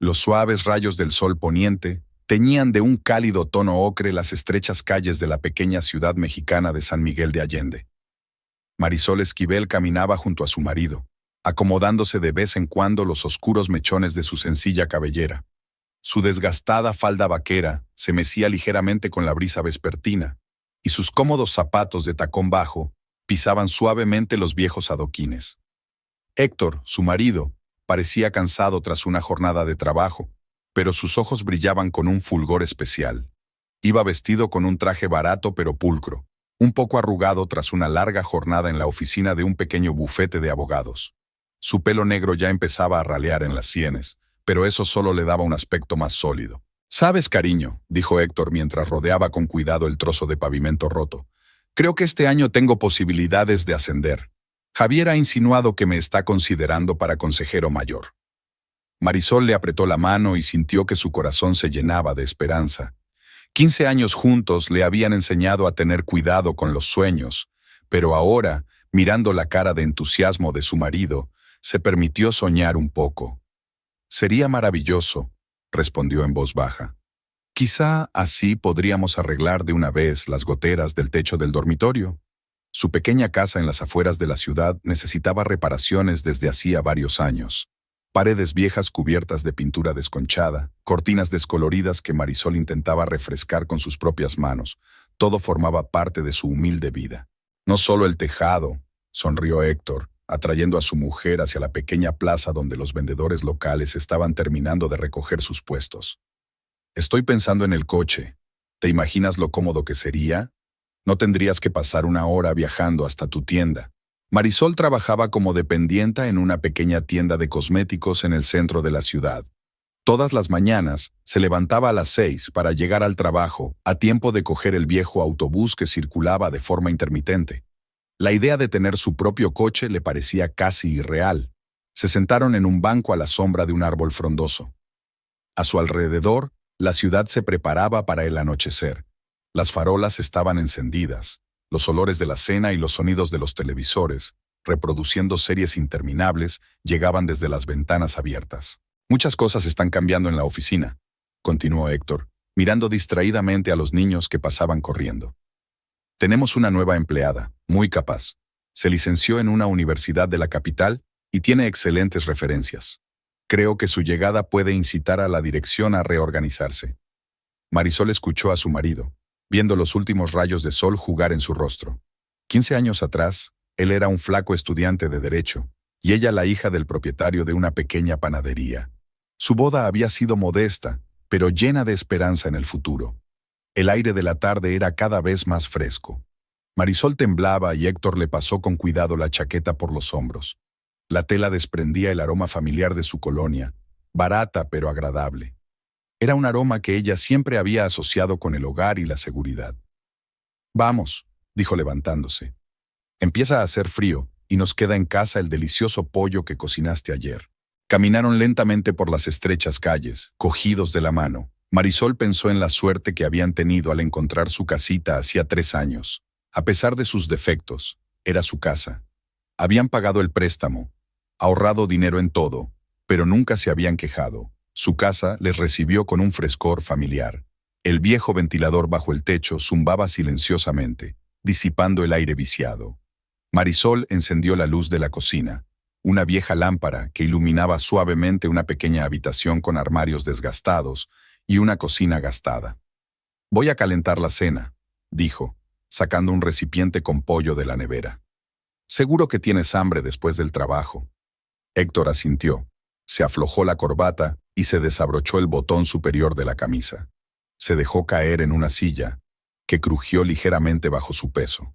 Los suaves rayos del sol poniente teñían de un cálido tono ocre las estrechas calles de la pequeña ciudad mexicana de San Miguel de Allende. Marisol Esquivel caminaba junto a su marido, acomodándose de vez en cuando los oscuros mechones de su sencilla cabellera. Su desgastada falda vaquera se mecía ligeramente con la brisa vespertina, y sus cómodos zapatos de tacón bajo pisaban suavemente los viejos adoquines. Héctor, su marido, parecía cansado tras una jornada de trabajo, pero sus ojos brillaban con un fulgor especial. Iba vestido con un traje barato pero pulcro, un poco arrugado tras una larga jornada en la oficina de un pequeño bufete de abogados. Su pelo negro ya empezaba a ralear en las sienes, pero eso solo le daba un aspecto más sólido. «Sabes, cariño», dijo Héctor mientras rodeaba con cuidado el trozo de pavimento roto, «creo que este año tengo posibilidades de ascender. Javier ha insinuado que me está considerando para consejero mayor». Marisol le apretó la mano y sintió que su corazón se llenaba de esperanza. 15 años juntos le habían enseñado a tener cuidado con los sueños, pero ahora, mirando la cara de entusiasmo de su marido, se permitió soñar un poco. «Sería maravilloso», respondió en voz baja. «Quizá así podríamos arreglar de una vez las goteras del techo del dormitorio». Su pequeña casa en las afueras de la ciudad necesitaba reparaciones desde hacía varios años. Paredes viejas cubiertas de pintura desconchada, cortinas descoloridas que Marisol intentaba refrescar con sus propias manos. Todo formaba parte de su humilde vida. «No solo el tejado», sonrió Héctor, atrayendo a su mujer hacia la pequeña plaza donde los vendedores locales estaban terminando de recoger sus puestos. «Estoy pensando en el coche. ¿Te imaginas lo cómodo que sería? No tendrías que pasar una hora viajando hasta tu tienda». Marisol trabajaba como dependienta en una pequeña tienda de cosméticos en el centro de la ciudad. Todas las mañanas se levantaba a las 6 para llegar al trabajo, a tiempo de coger el viejo autobús que circulaba de forma intermitente. La idea de tener su propio coche le parecía casi irreal. Se sentaron en un banco a la sombra de un árbol frondoso. A su alrededor, la ciudad se preparaba para el anochecer. Las farolas estaban encendidas, los olores de la cena y los sonidos de los televisores, reproduciendo series interminables, llegaban desde las ventanas abiertas. «Muchas cosas están cambiando en la oficina», continuó Héctor, mirando distraídamente a los niños que pasaban corriendo. «Tenemos una nueva empleada, muy capaz. Se licenció en una universidad de la capital y tiene excelentes referencias. Creo que su llegada puede incitar a la dirección a reorganizarse». Marisol escuchó a su marido, viendo los últimos rayos de sol jugar en su rostro. 15 años atrás, él era un flaco estudiante de Derecho, y ella la hija del propietario de una pequeña panadería. Su boda había sido modesta, pero llena de esperanza en el futuro. El aire de la tarde era cada vez más fresco. Marisol temblaba y Héctor le pasó con cuidado la chaqueta por los hombros. La tela desprendía el aroma familiar de su colonia, barata pero agradable. Era un aroma que ella siempre había asociado con el hogar y la seguridad. «Vamos», dijo levantándose. «Empieza a hacer frío y nos queda en casa el delicioso pollo que cocinaste ayer». Caminaron lentamente por las estrechas calles, cogidos de la mano. Marisol pensó en la suerte que habían tenido al encontrar su casita hacía 3 años. A pesar de sus defectos, era su casa. Habían pagado el préstamo, ahorrado dinero en todo, pero nunca se habían quejado. Su casa les recibió con un frescor familiar. El viejo ventilador bajo el techo zumbaba silenciosamente, disipando el aire viciado. Marisol encendió la luz de la cocina, una vieja lámpara que iluminaba suavemente una pequeña habitación con armarios desgastados y una cocina gastada. «Voy a calentar la cena», dijo, sacando un recipiente con pollo de la nevera. «Seguro que tienes hambre después del trabajo». Héctor asintió, se aflojó la corbata y se desabrochó el botón superior de la camisa. Se dejó caer en una silla, que crujió ligeramente bajo su peso.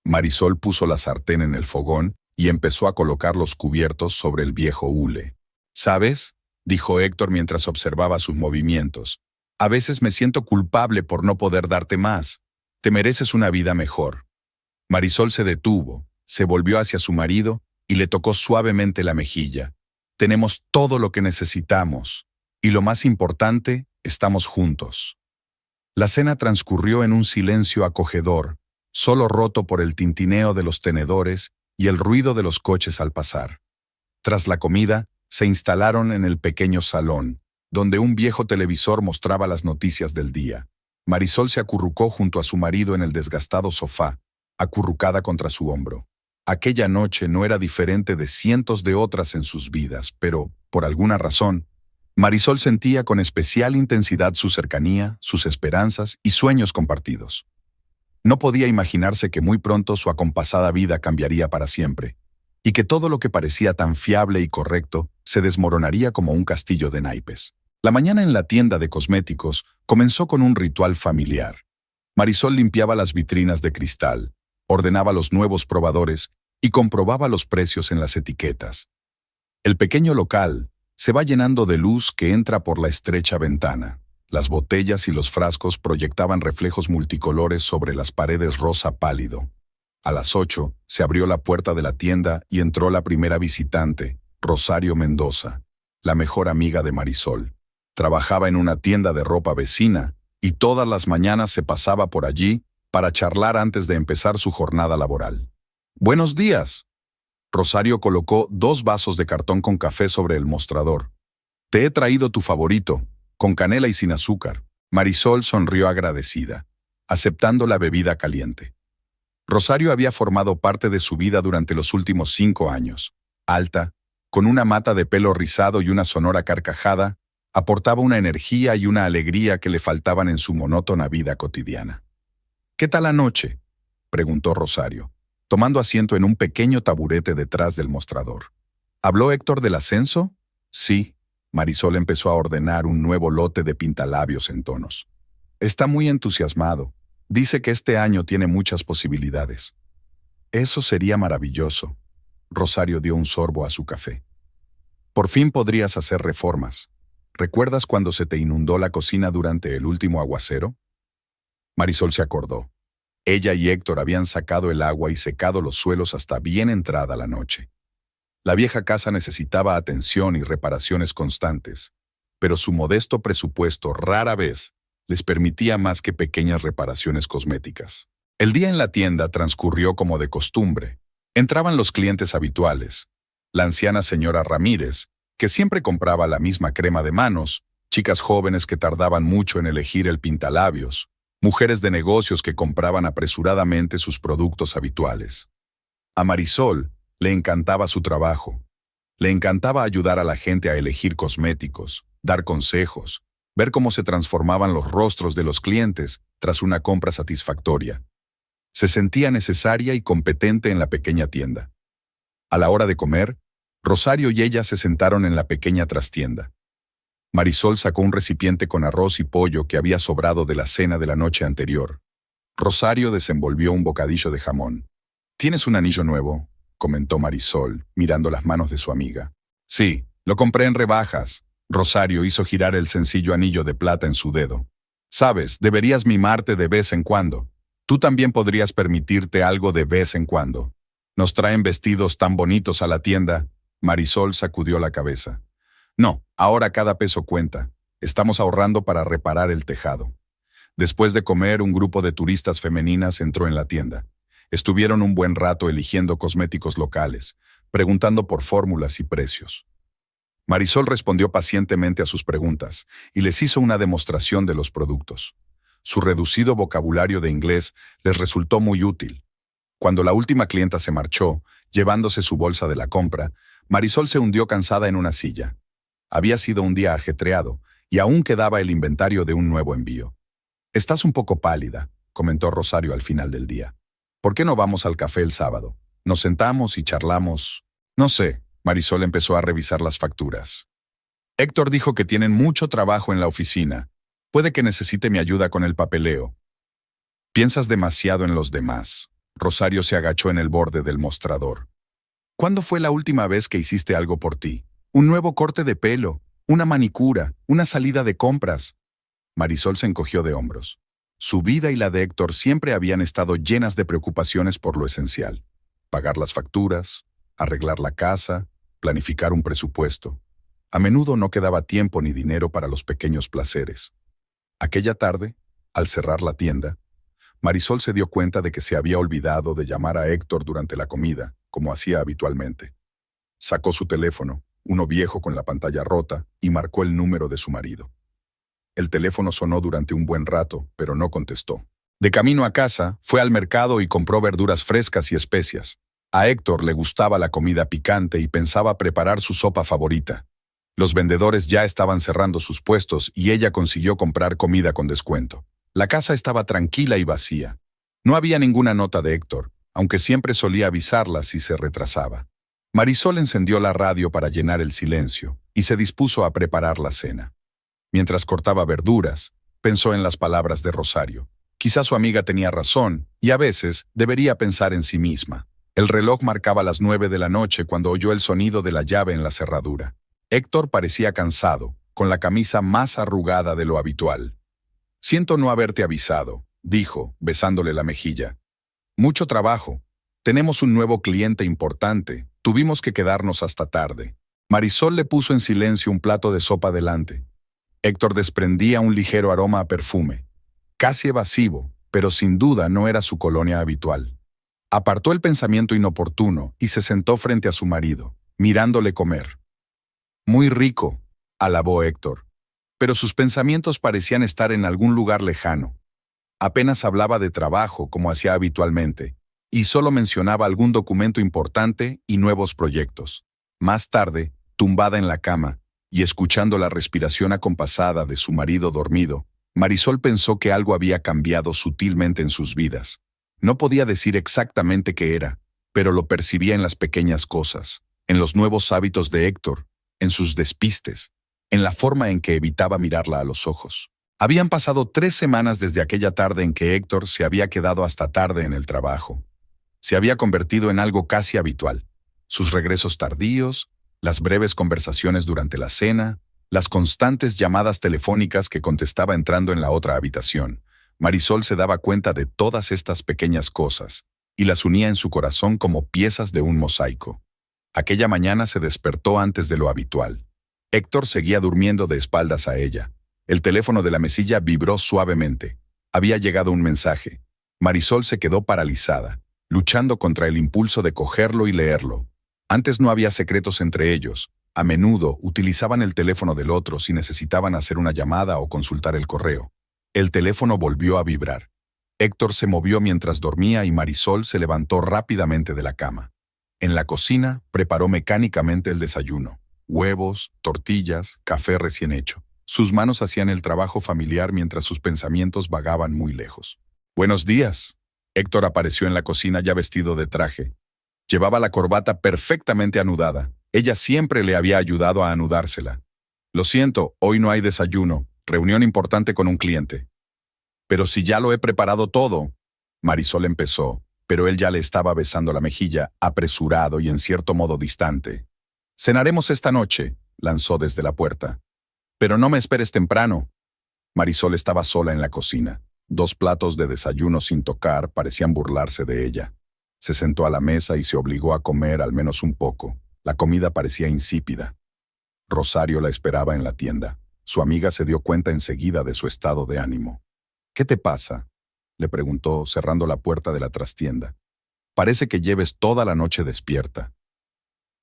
Marisol puso la sartén en el fogón y empezó a colocar los cubiertos sobre el viejo hule. «¿Sabes?», dijo Héctor mientras observaba sus movimientos. «A veces me siento culpable por no poder darte más. Te mereces una vida mejor». Marisol se detuvo, se volvió hacia su marido y le tocó suavemente la mejilla. «Tenemos todo lo que necesitamos, y lo más importante, estamos juntos». La cena transcurrió en un silencio acogedor, solo roto por el tintineo de los tenedores y el ruido de los coches al pasar. Tras la comida, se instalaron en el pequeño salón, donde un viejo televisor mostraba las noticias del día. Marisol se acurrucó junto a su marido en el desgastado sofá, acurrucada contra su hombro. Aquella noche no era diferente de cientos de otras en sus vidas, pero, por alguna razón, Marisol sentía con especial intensidad su cercanía, sus esperanzas y sueños compartidos. No podía imaginarse que muy pronto su acompasada vida cambiaría para siempre, y que todo lo que parecía tan fiable y correcto se desmoronaría como un castillo de naipes. La mañana en la tienda de cosméticos comenzó con un ritual familiar. Marisol limpiaba las vitrinas de cristal, ordenaba los nuevos probadores y comprobaba los precios en las etiquetas. El pequeño local se va llenando de luz que entra por la estrecha ventana. Las botellas y los frascos proyectaban reflejos multicolores sobre las paredes rosa pálido. A las 8 se abrió la puerta de la tienda y entró la primera visitante, Rosario Mendoza, la mejor amiga de Marisol. Trabajaba en una tienda de ropa vecina y todas las mañanas se pasaba por allí para charlar antes de empezar su jornada laboral. «Buenos días». Rosario colocó 2 vasos de cartón con café sobre el mostrador. «Te he traído tu favorito, con canela y sin azúcar». Marisol sonrió agradecida, aceptando la bebida caliente. Rosario había formado parte de su vida durante los últimos 5 años. Alta, con una mata de pelo rizado y una sonora carcajada, aportaba una energía y una alegría que le faltaban en su monótona vida cotidiana. «¿Qué tal anoche?», preguntó Rosario, tomando asiento en un pequeño taburete detrás del mostrador. «¿Habló Héctor del ascenso?». «Sí». Marisol empezó a ordenar un nuevo lote de pintalabios en tonos. «Está muy entusiasmado. Dice que este año tiene muchas posibilidades». «Eso sería maravilloso». Rosario dio un sorbo a su café. «Por fin podrías hacer reformas. ¿Recuerdas cuando se te inundó la cocina durante el último aguacero?». Marisol se acordó. Ella y Héctor habían sacado el agua y secado los suelos hasta bien entrada la noche. La vieja casa necesitaba atención y reparaciones constantes, pero su modesto presupuesto rara vez les permitía más que pequeñas reparaciones cosméticas. El día en la tienda transcurrió como de costumbre. Entraban los clientes habituales, la anciana señora Ramírez, que siempre compraba la misma crema de manos, chicas jóvenes que tardaban mucho en elegir el pintalabios, mujeres de negocios que compraban apresuradamente sus productos habituales. A Marisol le encantaba su trabajo. Le encantaba ayudar a la gente a elegir cosméticos, dar consejos, ver cómo se transformaban los rostros de los clientes tras una compra satisfactoria. Se sentía necesaria y competente en la pequeña tienda. A la hora de comer, Rosario y ella se sentaron en la pequeña trastienda. Marisol sacó un recipiente con arroz y pollo que había sobrado de la cena de la noche anterior. Rosario desenvolvió un bocadillo de jamón. «¿Tienes un anillo nuevo?», comentó Marisol, mirando las manos de su amiga. «Sí, lo compré en rebajas». Rosario hizo girar el sencillo anillo de plata en su dedo. «Sabes, deberías mimarte de vez en cuando. Tú también podrías permitirte algo de vez en cuando. Nos traen vestidos tan bonitos a la tienda». Marisol sacudió la cabeza. «No, ahora cada peso cuenta. Estamos ahorrando para reparar el tejado». Después de comer, un grupo de turistas femeninas entró en la tienda. Estuvieron un buen rato eligiendo cosméticos locales, preguntando por fórmulas y precios. Marisol respondió pacientemente a sus preguntas y les hizo una demostración de los productos. Su reducido vocabulario de inglés les resultó muy útil. Cuando la última clienta se marchó, llevándose su bolsa de la compra, Marisol se hundió cansada en una silla. Había sido un día ajetreado y aún quedaba el inventario de un nuevo envío. «Estás un poco pálida», comentó Rosario al final del día. «¿Por qué no vamos al café el sábado? Nos sentamos y charlamos». «No sé». Marisol empezó a revisar las facturas. «Héctor dijo que tienen mucho trabajo en la oficina. Puede que necesite mi ayuda con el papeleo». «Piensas demasiado en los demás». Rosario se agachó en el borde del mostrador. «¿Cuándo fue la última vez que hiciste algo por ti? Un nuevo corte de pelo, una manicura, una salida de compras». Marisol se encogió de hombros. Su vida y la de Héctor siempre habían estado llenas de preocupaciones por lo esencial. Pagar las facturas, arreglar la casa, planificar un presupuesto. A menudo no quedaba tiempo ni dinero para los pequeños placeres. Aquella tarde, al cerrar la tienda, Marisol se dio cuenta de que se había olvidado de llamar a Héctor durante la comida, como hacía habitualmente. Sacó su teléfono, uno viejo con la pantalla rota, y marcó el número de su marido. El teléfono sonó durante un buen rato, pero no contestó. De camino a casa, fue al mercado y compró verduras frescas y especias. A Héctor le gustaba la comida picante y pensaba preparar su sopa favorita. Los vendedores ya estaban cerrando sus puestos y ella consiguió comprar comida con descuento. La casa estaba tranquila y vacía. No había ninguna nota de Héctor, aunque siempre solía avisarla si se retrasaba. Marisol encendió la radio para llenar el silencio y se dispuso a preparar la cena. Mientras cortaba verduras, pensó en las palabras de Rosario. Quizá su amiga tenía razón y a veces debería pensar en sí misma. El reloj marcaba las 9 de la noche cuando oyó el sonido de la llave en la cerradura. Héctor parecía cansado, con la camisa más arrugada de lo habitual. «Siento no haberte avisado», dijo, besándole la mejilla. «Mucho trabajo. Tenemos un nuevo cliente importante. Tuvimos que quedarnos hasta tarde». Marisol le puso en silencio un plato de sopa delante. Héctor desprendía un ligero aroma a perfume, casi evasivo, pero sin duda no era su colonia habitual. Apartó el pensamiento inoportuno y se sentó frente a su marido, mirándole comer. «Muy rico», alabó Héctor, pero sus pensamientos parecían estar en algún lugar lejano. Apenas hablaba de trabajo como hacía habitualmente, y solo mencionaba algún documento importante y nuevos proyectos. Más tarde, tumbada en la cama y escuchando la respiración acompasada de su marido dormido, Marisol pensó que algo había cambiado sutilmente en sus vidas. No podía decir exactamente qué era, pero lo percibía en las pequeñas cosas, en los nuevos hábitos de Héctor, en sus despistes, en la forma en que evitaba mirarla a los ojos. Habían pasado 3 semanas desde aquella tarde en que Héctor se había quedado hasta tarde en el trabajo. Se había convertido en algo casi habitual. Sus regresos tardíos, las breves conversaciones durante la cena, las constantes llamadas telefónicas que contestaba entrando en la otra habitación. Marisol se daba cuenta de todas estas pequeñas cosas y las unía en su corazón como piezas de un mosaico. Aquella mañana se despertó antes de lo habitual. Héctor seguía durmiendo de espaldas a ella. El teléfono de la mesilla vibró suavemente. Había llegado un mensaje. Marisol se quedó paralizada, luchando contra el impulso de cogerlo y leerlo. Antes no había secretos entre ellos. A menudo utilizaban el teléfono del otro si necesitaban hacer una llamada o consultar el correo. El teléfono volvió a vibrar. Héctor se movió mientras dormía y Marisol se levantó rápidamente de la cama. En la cocina, preparó mecánicamente el desayuno. Huevos, tortillas, café recién hecho. Sus manos hacían el trabajo familiar mientras sus pensamientos vagaban muy lejos. «Buenos días». Héctor apareció en la cocina ya vestido de traje. Llevaba la corbata perfectamente anudada. Ella siempre le había ayudado a anudársela. «Lo siento, hoy no hay desayuno. Reunión importante con un cliente». «Pero si ya lo he preparado todo». Marisol empezó, pero él ya le estaba besando la mejilla, apresurado y en cierto modo distante. «Cenaremos esta noche», lanzó desde la puerta. «Pero no me esperes temprano». Marisol estaba sola en la cocina. 2 platos de desayuno sin tocar parecían burlarse de ella. Se sentó a la mesa y se obligó a comer al menos un poco. La comida parecía insípida. Rosario la esperaba en la tienda. Su amiga se dio cuenta enseguida de su estado de ánimo. «¿Qué te pasa?», le preguntó, cerrando la puerta de la trastienda. «Parece que lleves toda la noche despierta».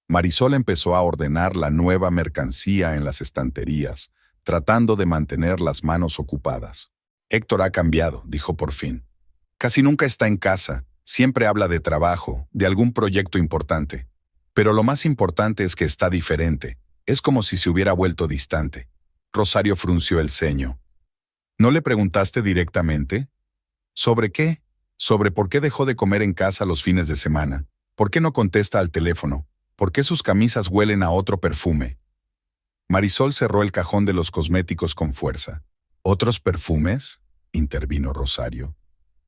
Marisol empezó a ordenar la nueva mercancía en las estanterías, tratando de mantener las manos ocupadas. «Héctor ha cambiado», dijo por fin. «Casi nunca está en casa. Siempre habla de trabajo, de algún proyecto importante. Pero lo más importante es que está diferente. Es como si se hubiera vuelto distante». Rosario frunció el ceño. «¿No le preguntaste directamente? ¿Sobre qué? ¿Sobre por qué dejó de comer en casa los fines de semana? ¿Por qué no contesta al teléfono? ¿Por qué sus camisas huelen a otro perfume?» Marisol cerró el cajón de los cosméticos con fuerza. «¿Otros perfumes?», intervino Rosario.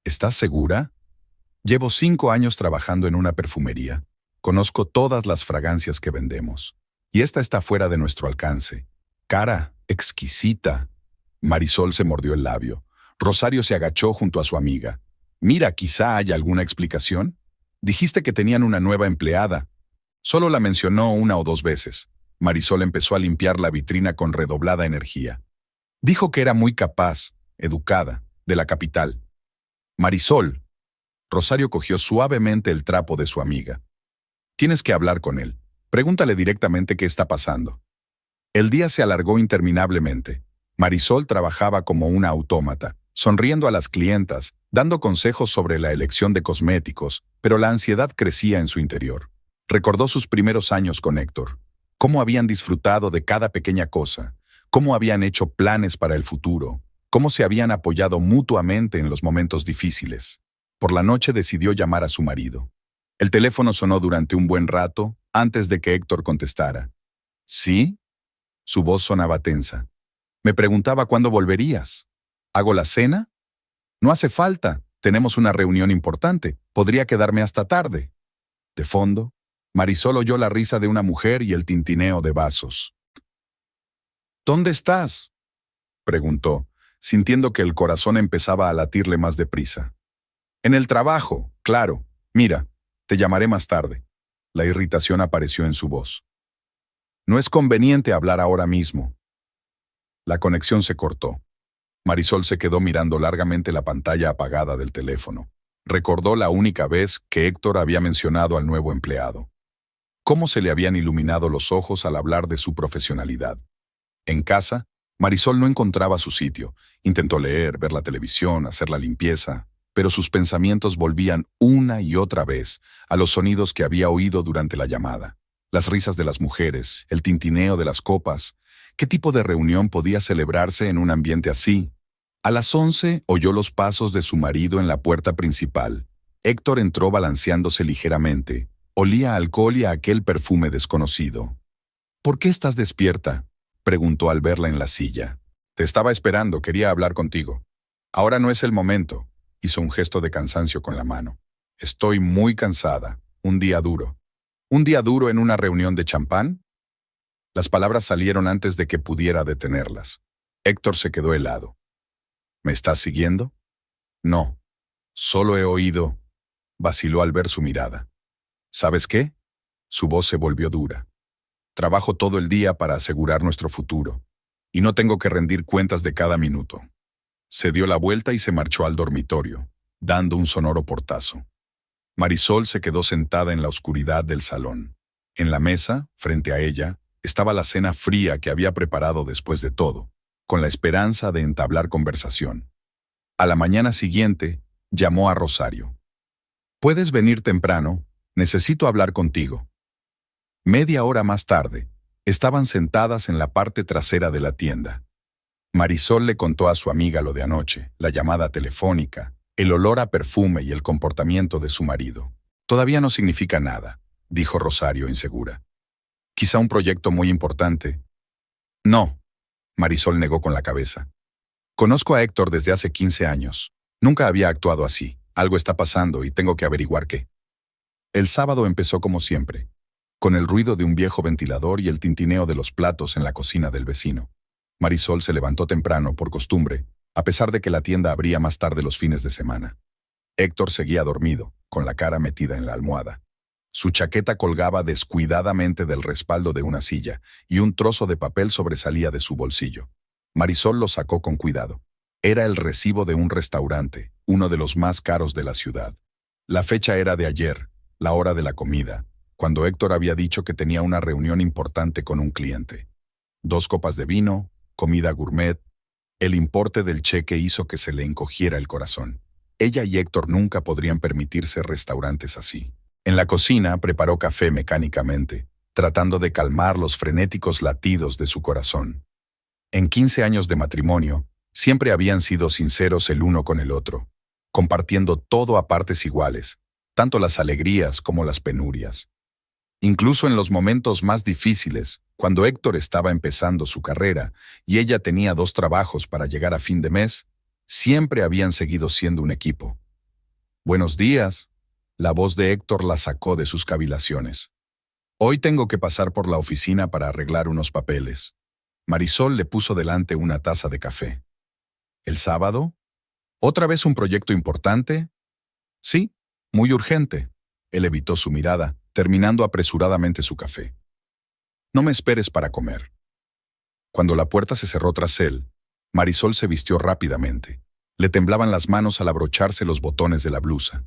«¿Estás segura? Llevo 5 años trabajando en una perfumería. Conozco todas las fragancias que vendemos. Y esta está fuera de nuestro alcance. Cara, exquisita». Marisol se mordió el labio. Rosario se agachó junto a su amiga. «Mira, quizá haya alguna explicación. Dijiste que tenían una nueva empleada. Solo la mencionó 1 o 2 veces». Marisol empezó a limpiar la vitrina con redoblada energía. «Dijo que era muy capaz, educada, de la capital». «Marisol». Rosario cogió suavemente el trapo de su amiga. «Tienes que hablar con él. Pregúntale directamente qué está pasando. El día se alargó interminablemente. Marisol trabajaba como una autómata, sonriendo a las clientas, dando consejos sobre la elección de cosméticos, pero la ansiedad crecía en su interior. Recordó sus primeros años con Héctor, cómo habían disfrutado de cada pequeña cosa, cómo habían hecho planes para el futuro, cómo se habían apoyado mutuamente en los momentos difíciles. Por la noche decidió llamar a su marido. El teléfono sonó durante un buen rato antes de que Héctor contestara. ¿Sí? Su voz sonaba tensa. Me preguntaba cuándo volverías. ¿Hago la cena? No hace falta. Tenemos una reunión importante. Podría quedarme hasta tarde. De fondo, Marisol oyó la risa de una mujer y el tintineo de vasos. ¿Dónde estás?, preguntó, sintiendo que el corazón empezaba a latirle más deprisa. En el trabajo, claro. Mira, te llamaré más tarde. La irritación apareció en su voz. No es conveniente hablar ahora mismo. La conexión se cortó. Marisol se quedó mirando largamente la pantalla apagada del teléfono. Recordó la única vez que Héctor había mencionado al nuevo empleado. Cómo se le habían iluminado los ojos al hablar de su profesionalidad. En casa, Marisol no encontraba su sitio. Intentó leer, ver la televisión, hacer la limpieza, pero sus pensamientos volvían una y otra vez a los sonidos que había oído durante la llamada. Las risas de las mujeres, el tintineo de las copas. ¿Qué tipo de reunión podía celebrarse en un ambiente así? A las 11 oyó los pasos de su marido en la puerta principal. Héctor entró balanceándose ligeramente. Olía a alcohol y a aquel perfume desconocido. ¿Por qué estás despierta?, preguntó al verla en la silla. Te estaba esperando, quería hablar contigo. Ahora no es el momento. Hizo un gesto de cansancio con la mano. Estoy muy cansada. Un día duro. ¿Un día duro en una reunión de champán? Las palabras salieron antes de que pudiera detenerlas. Héctor se quedó helado. ¿Me estás siguiendo? No. Solo he oído. Vaciló al ver su mirada. ¿Sabes qué? Su voz se volvió dura. Trabajo todo el día para asegurar nuestro futuro, y no tengo que rendir cuentas de cada minuto. Se dio la vuelta y se marchó al dormitorio, dando un sonoro portazo. Marisol se quedó sentada en la oscuridad del salón. En la mesa, frente a ella, estaba la cena fría que había preparado después de todo, con la esperanza de entablar conversación. A la mañana siguiente, llamó a Rosario. «¿Puedes venir temprano? Necesito hablar contigo». Media hora más tarde, estaban sentadas en la parte trasera de la tienda. Marisol le contó a su amiga lo de anoche, la llamada telefónica, el olor a perfume y el comportamiento de su marido. «Todavía no significa nada», dijo Rosario insegura. «Quizá un proyecto muy importante». «No», Marisol negó con la cabeza. «Conozco a Héctor desde hace 15 años. Nunca había actuado así. Algo está pasando y tengo que averiguar qué». El sábado empezó como siempre, con el ruido de un viejo ventilador y el tintineo de los platos en la cocina del vecino. Marisol se levantó temprano, por costumbre, a pesar de que la tienda abría más tarde los fines de semana. Héctor seguía dormido, con la cara metida en la almohada. Su chaqueta colgaba descuidadamente del respaldo de una silla, y un trozo de papel sobresalía de su bolsillo. Marisol lo sacó con cuidado. Era el recibo de un restaurante, uno de los más caros de la ciudad. La fecha era de ayer, la hora de la comida, cuando Héctor había dicho que tenía una reunión importante con un cliente. 2 copas de vino, comida gourmet. El importe del cheque hizo que se le encogiera el corazón. Ella y Héctor nunca podrían permitirse restaurantes así. En la cocina preparó café mecánicamente, tratando de calmar los frenéticos latidos de su corazón. En 15 años de matrimonio, siempre habían sido sinceros el uno con el otro, compartiendo todo a partes iguales, tanto las alegrías como las penurias. Incluso en los momentos más difíciles, cuando Héctor estaba empezando su carrera y ella tenía 2 trabajos para llegar a fin de mes, siempre habían seguido siendo un equipo. «Buenos días», la voz de Héctor la sacó de sus cavilaciones. «Hoy tengo que pasar por la oficina para arreglar unos papeles». Marisol le puso delante una taza de café. «¿El sábado? ¿Otra vez un proyecto importante?» «Sí, muy urgente». Él evitó su mirada, terminando apresuradamente su café. «No me esperes para comer». Cuando la puerta se cerró tras él, Marisol se vistió rápidamente. Le temblaban las manos al abrocharse los botones de la blusa.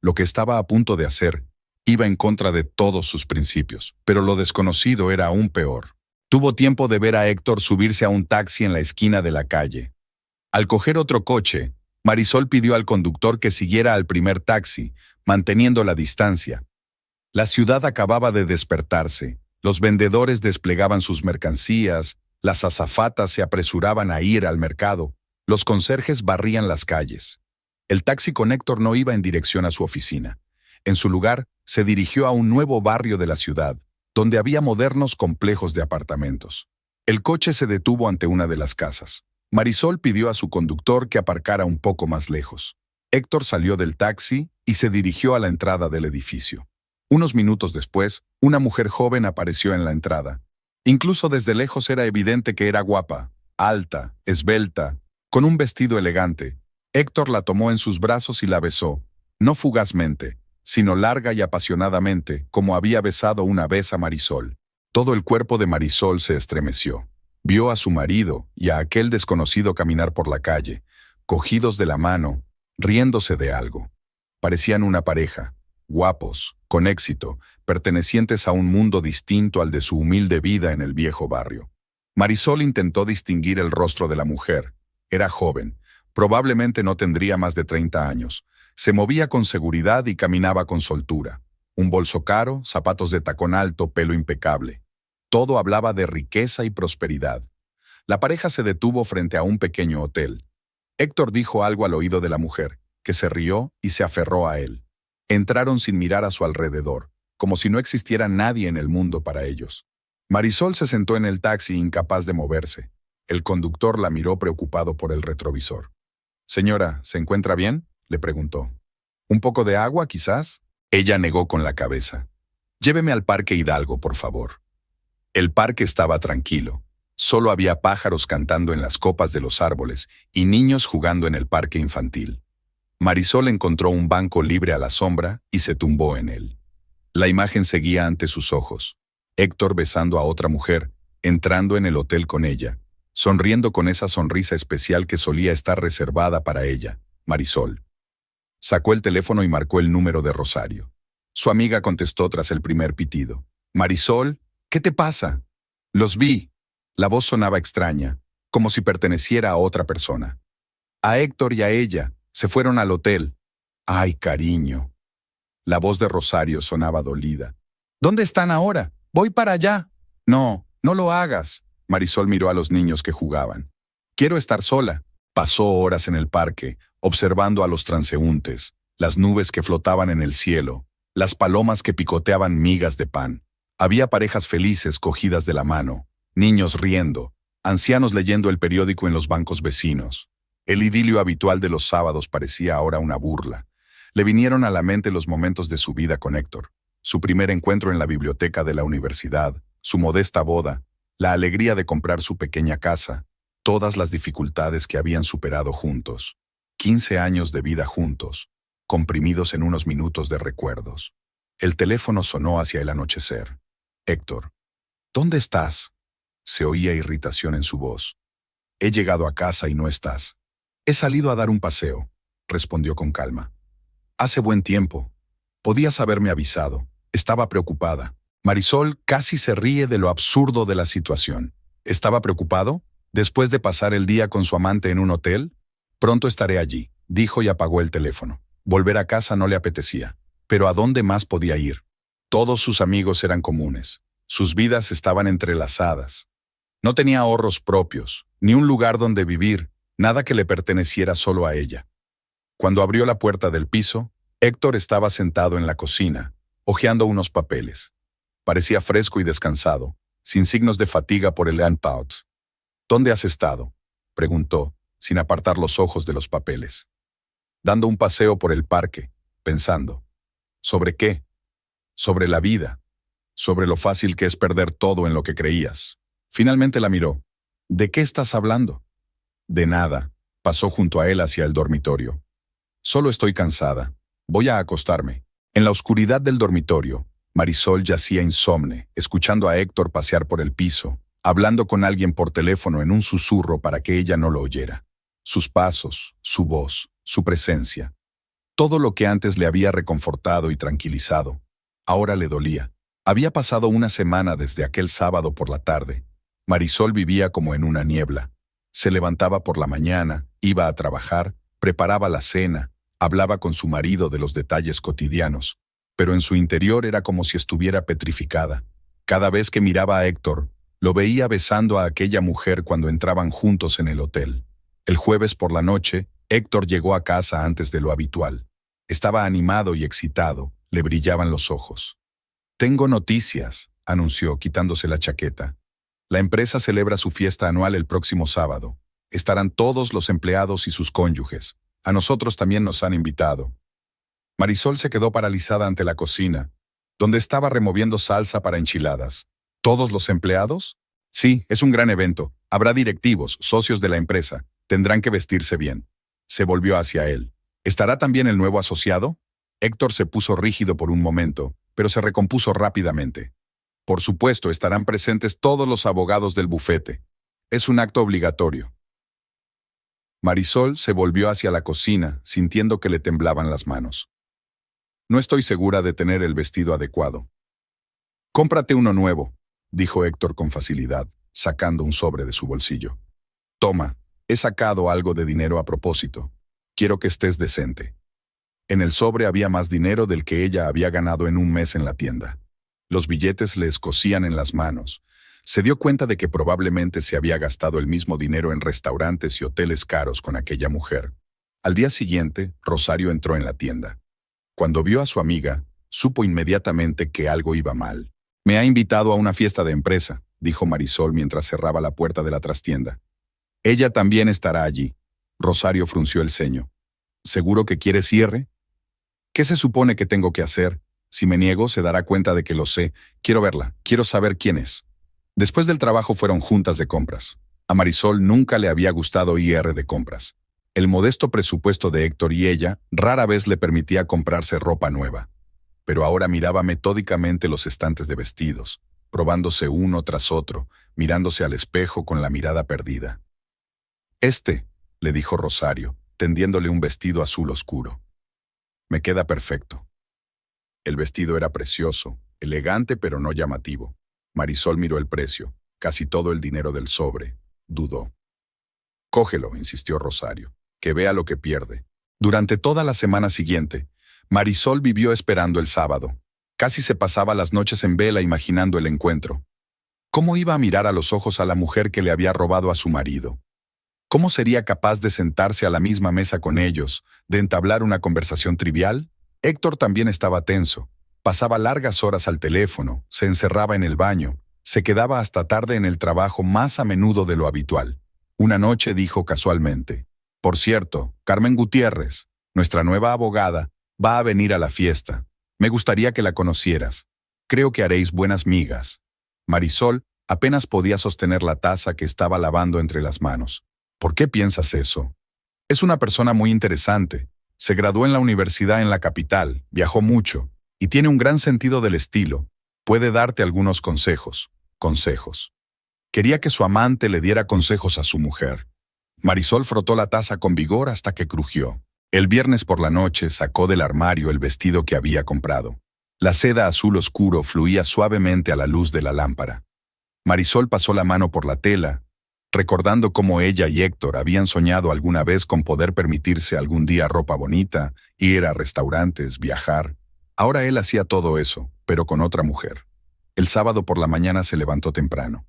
Lo que estaba a punto de hacer Iba en contra de todos sus principios, pero lo desconocido era aún peor. Tuvo tiempo de ver a Héctor subirse a un taxi en la esquina de la calle. Al coger otro coche, Marisol pidió al conductor que siguiera al primer taxi, manteniendo la distancia. La ciudad acababa de despertarse, los vendedores desplegaban sus mercancías, las azafatas se apresuraban a ir al mercado, los conserjes barrían las calles. El taxi con Héctor no iba en dirección a su oficina. En su lugar, se dirigió a un nuevo barrio de la ciudad, donde había modernos complejos de apartamentos. El coche se detuvo ante una de las casas. Marisol pidió a su conductor que aparcara un poco más lejos. Héctor salió del taxi y se dirigió a la entrada del edificio. Unos minutos después, una mujer joven apareció en la entrada. Incluso desde lejos era evidente que era guapa, alta, esbelta, con un vestido elegante. Héctor la tomó en sus brazos y la besó, no fugazmente, sino larga y apasionadamente, como había besado una vez a Marisol. Todo el cuerpo de Marisol se estremeció. Vio a su marido y a aquel desconocido caminar por la calle, cogidos de la mano, riéndose de algo. Parecían una pareja, guapos, con éxito, pertenecientes a un mundo distinto al de su humilde vida en el viejo barrio. Marisol intentó distinguir el rostro de la mujer. Era joven, probablemente no tendría más de 30 años. Se movía con seguridad y caminaba con soltura. Un bolso caro, zapatos de tacón alto, pelo impecable. Todo hablaba de riqueza y prosperidad. La pareja se detuvo frente a un pequeño hotel. Héctor dijo algo al oído de la mujer, que se rió y se aferró a él. Entraron sin mirar a su alrededor, como si no existiera nadie en el mundo para ellos. Marisol se sentó en el taxi incapaz de moverse. El conductor la miró preocupado por el retrovisor. «Señora, ¿se encuentra bien?», le preguntó. «¿Un poco de agua, quizás?». Ella negó con la cabeza. «Lléveme al Parque Hidalgo, por favor». El parque estaba tranquilo. Solo había pájaros cantando en las copas de los árboles y niños jugando en el parque infantil. Marisol encontró un banco libre a la sombra y se tumbó en él. La imagen seguía ante sus ojos. Héctor besando a otra mujer, entrando en el hotel con ella, sonriendo con esa sonrisa especial que solía estar reservada para ella, Marisol. Sacó el teléfono y marcó el número de Rosario. Su amiga contestó tras el primer pitido. «Marisol, ¿qué te pasa?». «Los vi». La voz sonaba extraña, como si perteneciera a otra persona. «A Héctor y a ella. Se fueron al hotel». «Ay, cariño». La voz de Rosario sonaba dolida. «¿Dónde están ahora? Voy para allá». «No, no lo hagas». Marisol miró a los niños que jugaban. «Quiero estar sola». Pasó horas en el parque, observando a los transeúntes, las nubes que flotaban en el cielo, las palomas que picoteaban migas de pan. Había parejas felices cogidas de la mano, niños riendo, ancianos leyendo el periódico en los bancos vecinos. El idilio habitual de los sábados parecía ahora una burla. Le vinieron a la mente los momentos de su vida con Héctor, su primer encuentro en la biblioteca de la universidad, su modesta boda, la alegría de comprar su pequeña casa, todas las dificultades que habían superado juntos. 15 años de vida juntos, comprimidos en unos minutos de recuerdos. El teléfono sonó hacia el anochecer. «Héctor, ¿dónde estás?». Se oía irritación en su voz. «He llegado a casa y no estás». «He salido a dar un paseo», respondió con calma. «Hace buen tiempo. Podías haberme avisado. Estaba preocupada». Marisol casi se ríe de lo absurdo de la situación. ¿Estaba preocupado? ¿Después de pasar el día con su amante en un hotel? «Pronto estaré allí», dijo y apagó el teléfono. Volver a casa no le apetecía. Pero ¿a dónde más podía ir? Todos sus amigos eran comunes. Sus vidas estaban entrelazadas. No tenía ahorros propios, ni un lugar donde vivir, nada que le perteneciera solo a ella. Cuando abrió la puerta del piso, Héctor estaba sentado en la cocina, hojeando unos papeles. Parecía fresco y descansado, sin signos de fatiga por el hangout. «¿Dónde has estado?», preguntó, sin apartar los ojos de los papeles. «Dando un paseo por el parque, pensando». «¿Sobre qué?». «Sobre la vida. Sobre lo fácil que es perder todo en lo que creías». Finalmente la miró. «¿De qué estás hablando?». «De nada». Pasó junto a él hacia el dormitorio. «Solo estoy cansada. Voy a acostarme». En la oscuridad del dormitorio, Marisol yacía insomne, escuchando a Héctor pasear por el piso, hablando con alguien por teléfono en un susurro para que ella no lo oyera. Sus pasos, su voz, su presencia. Todo lo que antes le había reconfortado y tranquilizado. Ahora le dolía. Había pasado una semana desde aquel sábado por la tarde. Marisol vivía como en una niebla. Se levantaba por la mañana, iba a trabajar, preparaba la cena, hablaba con su marido de los detalles cotidianos, pero en su interior era como si estuviera petrificada. Cada vez que miraba a Héctor, lo veía besando a aquella mujer cuando entraban juntos en el hotel. El jueves por la noche, Héctor llegó a casa antes de lo habitual. Estaba animado y excitado, le brillaban los ojos. «Tengo noticias», anunció, quitándose la chaqueta. «La empresa celebra su fiesta anual el próximo sábado. Estarán todos los empleados y sus cónyuges. A nosotros también nos han invitado». Marisol se quedó paralizada ante la cocina, donde estaba removiendo salsa para enchiladas. ¿Todos los empleados? Sí, es un gran evento. Habrá directivos, socios de la empresa. Tendrán que vestirse bien. Se volvió hacia él. ¿Estará también el nuevo asociado? Héctor se puso rígido por un momento, pero se recompuso rápidamente. Por supuesto, estarán presentes todos los abogados del bufete. Es un acto obligatorio. Marisol se volvió hacia la cocina, sintiendo que le temblaban las manos. No estoy segura de tener el vestido adecuado. «Cómprate uno nuevo», dijo Héctor con facilidad, sacando un sobre de su bolsillo. «Toma, he sacado algo de dinero a propósito. Quiero que estés decente». En el sobre había más dinero del que ella había ganado en un mes en la tienda. Los billetes le escocían en las manos. Se dio cuenta de que probablemente se había gastado el mismo dinero en restaurantes y hoteles caros con aquella mujer. Al día siguiente, Rosario entró en la tienda. Cuando vio a su amiga, supo inmediatamente que algo iba mal. «Me ha invitado a una fiesta de empresa», dijo Marisol mientras cerraba la puerta de la trastienda. «Ella también estará allí». Rosario frunció el ceño. «¿Seguro que quiere cierre?» «¿Qué se supone que tengo que hacer? Si me niego, se dará cuenta de que lo sé. Quiero verla, quiero saber quién es». Después del trabajo fueron juntas de compras. A Marisol nunca le había gustado ir de compras. El modesto presupuesto de Héctor y ella rara vez le permitía comprarse ropa nueva. Pero ahora miraba metódicamente los estantes de vestidos, probándose uno tras otro, mirándose al espejo con la mirada perdida. «Este», le dijo Rosario, tendiéndole un vestido azul oscuro. «Me queda perfecto». El vestido era precioso, elegante pero no llamativo. Marisol miró el precio, casi todo el dinero del sobre. Dudó. «Cógelo», insistió Rosario, «que vea lo que pierde». Durante toda la semana siguiente, Marisol vivió esperando el sábado. Casi se pasaba las noches en vela imaginando el encuentro. ¿Cómo iba a mirar a los ojos a la mujer que le había robado a su marido? ¿Cómo sería capaz de sentarse a la misma mesa con ellos, de entablar una conversación trivial? Héctor también estaba tenso. Pasaba largas horas al teléfono, se encerraba en el baño, se quedaba hasta tarde en el trabajo más a menudo de lo habitual. Una noche dijo casualmente: «Por cierto, Carmen Gutiérrez, nuestra nueva abogada, va a venir a la fiesta. Me gustaría que la conocieras. Creo que haréis buenas migas». Marisol apenas podía sostener la taza que estaba lavando entre las manos. «¿Por qué piensas eso? Es una persona muy interesante. Se graduó en la universidad en la capital, viajó mucho, y tiene un gran sentido del estilo. Puede darte algunos consejos». Consejos. Quería que su amante le diera consejos a su mujer. Marisol frotó la taza con vigor hasta que crujió. El viernes por la noche sacó del armario el vestido que había comprado. La seda azul oscuro fluía suavemente a la luz de la lámpara. Marisol pasó la mano por la tela, recordando cómo ella y Héctor habían soñado alguna vez con poder permitirse algún día ropa bonita, ir a restaurantes, viajar. Ahora él hacía todo eso, pero con otra mujer. El sábado por la mañana se levantó temprano.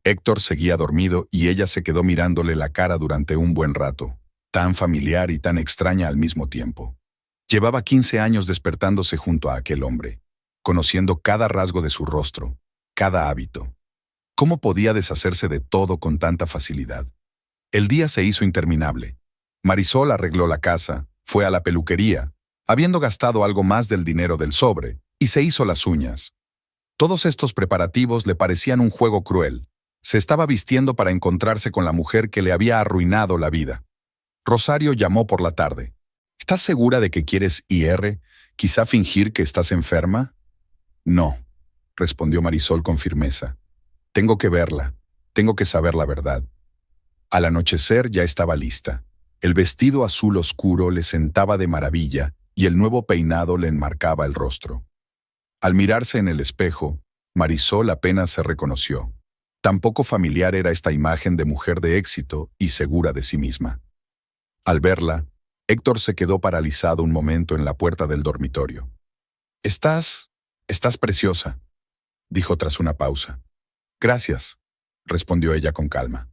Héctor seguía dormido y ella se quedó mirándole la cara durante un buen rato, tan familiar y tan extraña al mismo tiempo. Llevaba 15 años despertándose junto a aquel hombre, conociendo cada rasgo de su rostro, cada hábito. ¿Cómo podía deshacerse de todo con tanta facilidad? El día se hizo interminable. Marisol arregló la casa, fue a la peluquería, habiendo gastado algo más del dinero del sobre, y se hizo las uñas. Todos estos preparativos le parecían un juego cruel. Se estaba vistiendo para encontrarse con la mujer que le había arruinado la vida. Rosario llamó por la tarde. «¿Estás segura de que quieres ir? ¿Quizá fingir que estás enferma?» «No», respondió Marisol con firmeza. «Tengo que verla. Tengo que saber la verdad». Al anochecer ya estaba lista. El vestido azul oscuro le sentaba de maravilla y el nuevo peinado le enmarcaba el rostro. Al mirarse en el espejo, Marisol apenas se reconoció. Tan poco familiar era esta imagen de mujer de éxito y segura de sí misma. Al verla, Héctor se quedó paralizado un momento en la puerta del dormitorio. Estás preciosa, dijo tras una pausa. Gracias, respondió ella con calma.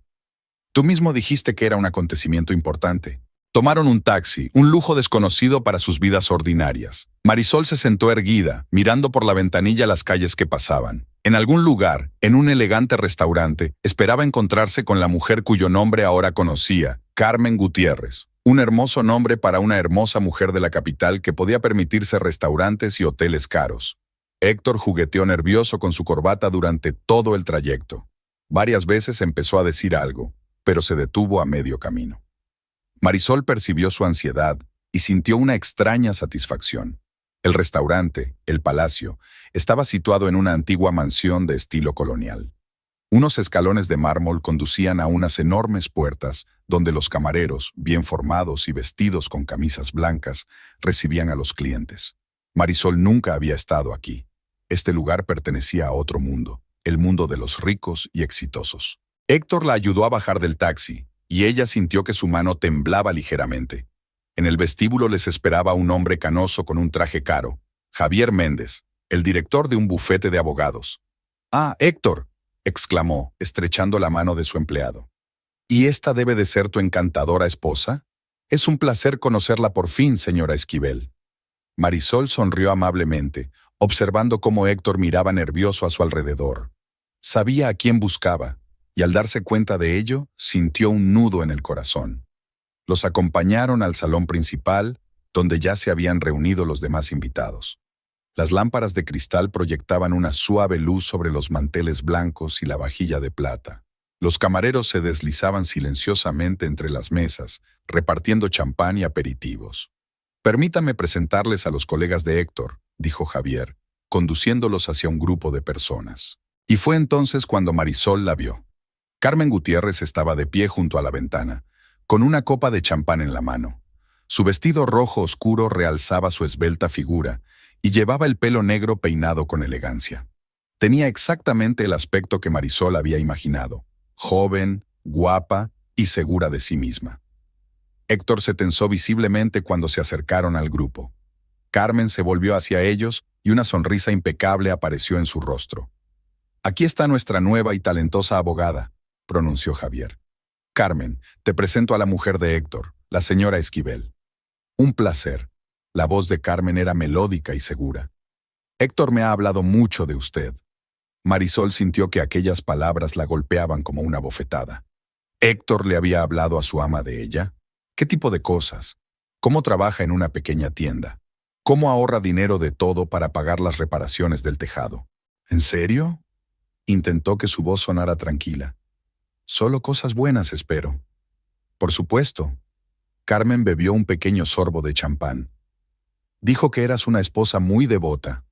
Tú mismo dijiste que era un acontecimiento importante. Tomaron un taxi, un lujo desconocido para sus vidas ordinarias. Marisol se sentó erguida, mirando por la ventanilla las calles que pasaban. En algún lugar, en un elegante restaurante, esperaba encontrarse con la mujer cuyo nombre ahora conocía, Carmen Gutiérrez. Un hermoso nombre para una hermosa mujer de la capital que podía permitirse restaurantes y hoteles caros. Héctor jugueteó nervioso con su corbata durante todo el trayecto. Varias veces empezó a decir algo, pero se detuvo a medio camino. Marisol percibió su ansiedad y sintió una extraña satisfacción. El restaurante, el palacio, estaba situado en una antigua mansión de estilo colonial. Unos escalones de mármol conducían a unas enormes puertas donde los camareros, bien formados y vestidos con camisas blancas, recibían a los clientes. Marisol nunca había estado aquí. Este lugar pertenecía a otro mundo, el mundo de los ricos y exitosos. Héctor la ayudó a bajar del taxi, y ella sintió que su mano temblaba ligeramente. En el vestíbulo les esperaba un hombre canoso con un traje caro, Javier Méndez, el director de un bufete de abogados. «Ah, Héctor», exclamó, estrechando la mano de su empleado. «¿Y esta debe de ser tu encantadora esposa? Es un placer conocerla por fin, señora Esquivel». Marisol sonrió amablemente, observando cómo Héctor miraba nervioso a su alrededor. Sabía a quién buscaba, y al darse cuenta de ello, sintió un nudo en el corazón. Los acompañaron al salón principal, donde ya se habían reunido los demás invitados. Las lámparas de cristal proyectaban una suave luz sobre los manteles blancos y la vajilla de plata. Los camareros se deslizaban silenciosamente entre las mesas, repartiendo champán y aperitivos. «Permítame presentarles a los colegas de Héctor», dijo Javier, conduciéndolos hacia un grupo de personas. Y fue entonces cuando Marisol la vio. Carmen Gutiérrez estaba de pie junto a la ventana, con una copa de champán en la mano. Su vestido rojo oscuro realzaba su esbelta figura y llevaba el pelo negro peinado con elegancia. Tenía exactamente el aspecto que Marisol había imaginado, joven, guapa y segura de sí misma. Héctor se tensó visiblemente cuando se acercaron al grupo. Carmen se volvió hacia ellos y una sonrisa impecable apareció en su rostro. «Aquí está nuestra nueva y talentosa abogada», pronunció Javier. «Carmen, te presento a la mujer de Héctor, la señora Esquivel». «Un placer». La voz de Carmen era melódica y segura. «Héctor me ha hablado mucho de usted». Marisol sintió que aquellas palabras la golpeaban como una bofetada. ¿Héctor le había hablado a su ama de ella? ¿Qué tipo de cosas? ¿Cómo trabaja en una pequeña tienda? ¿Cómo ahorra dinero de todo para pagar las reparaciones del tejado? ¿En serio? Intentó que su voz sonara tranquila. Solo cosas buenas, espero. Por supuesto. Carmen bebió un pequeño sorbo de champán. Dijo que eras una esposa muy devota.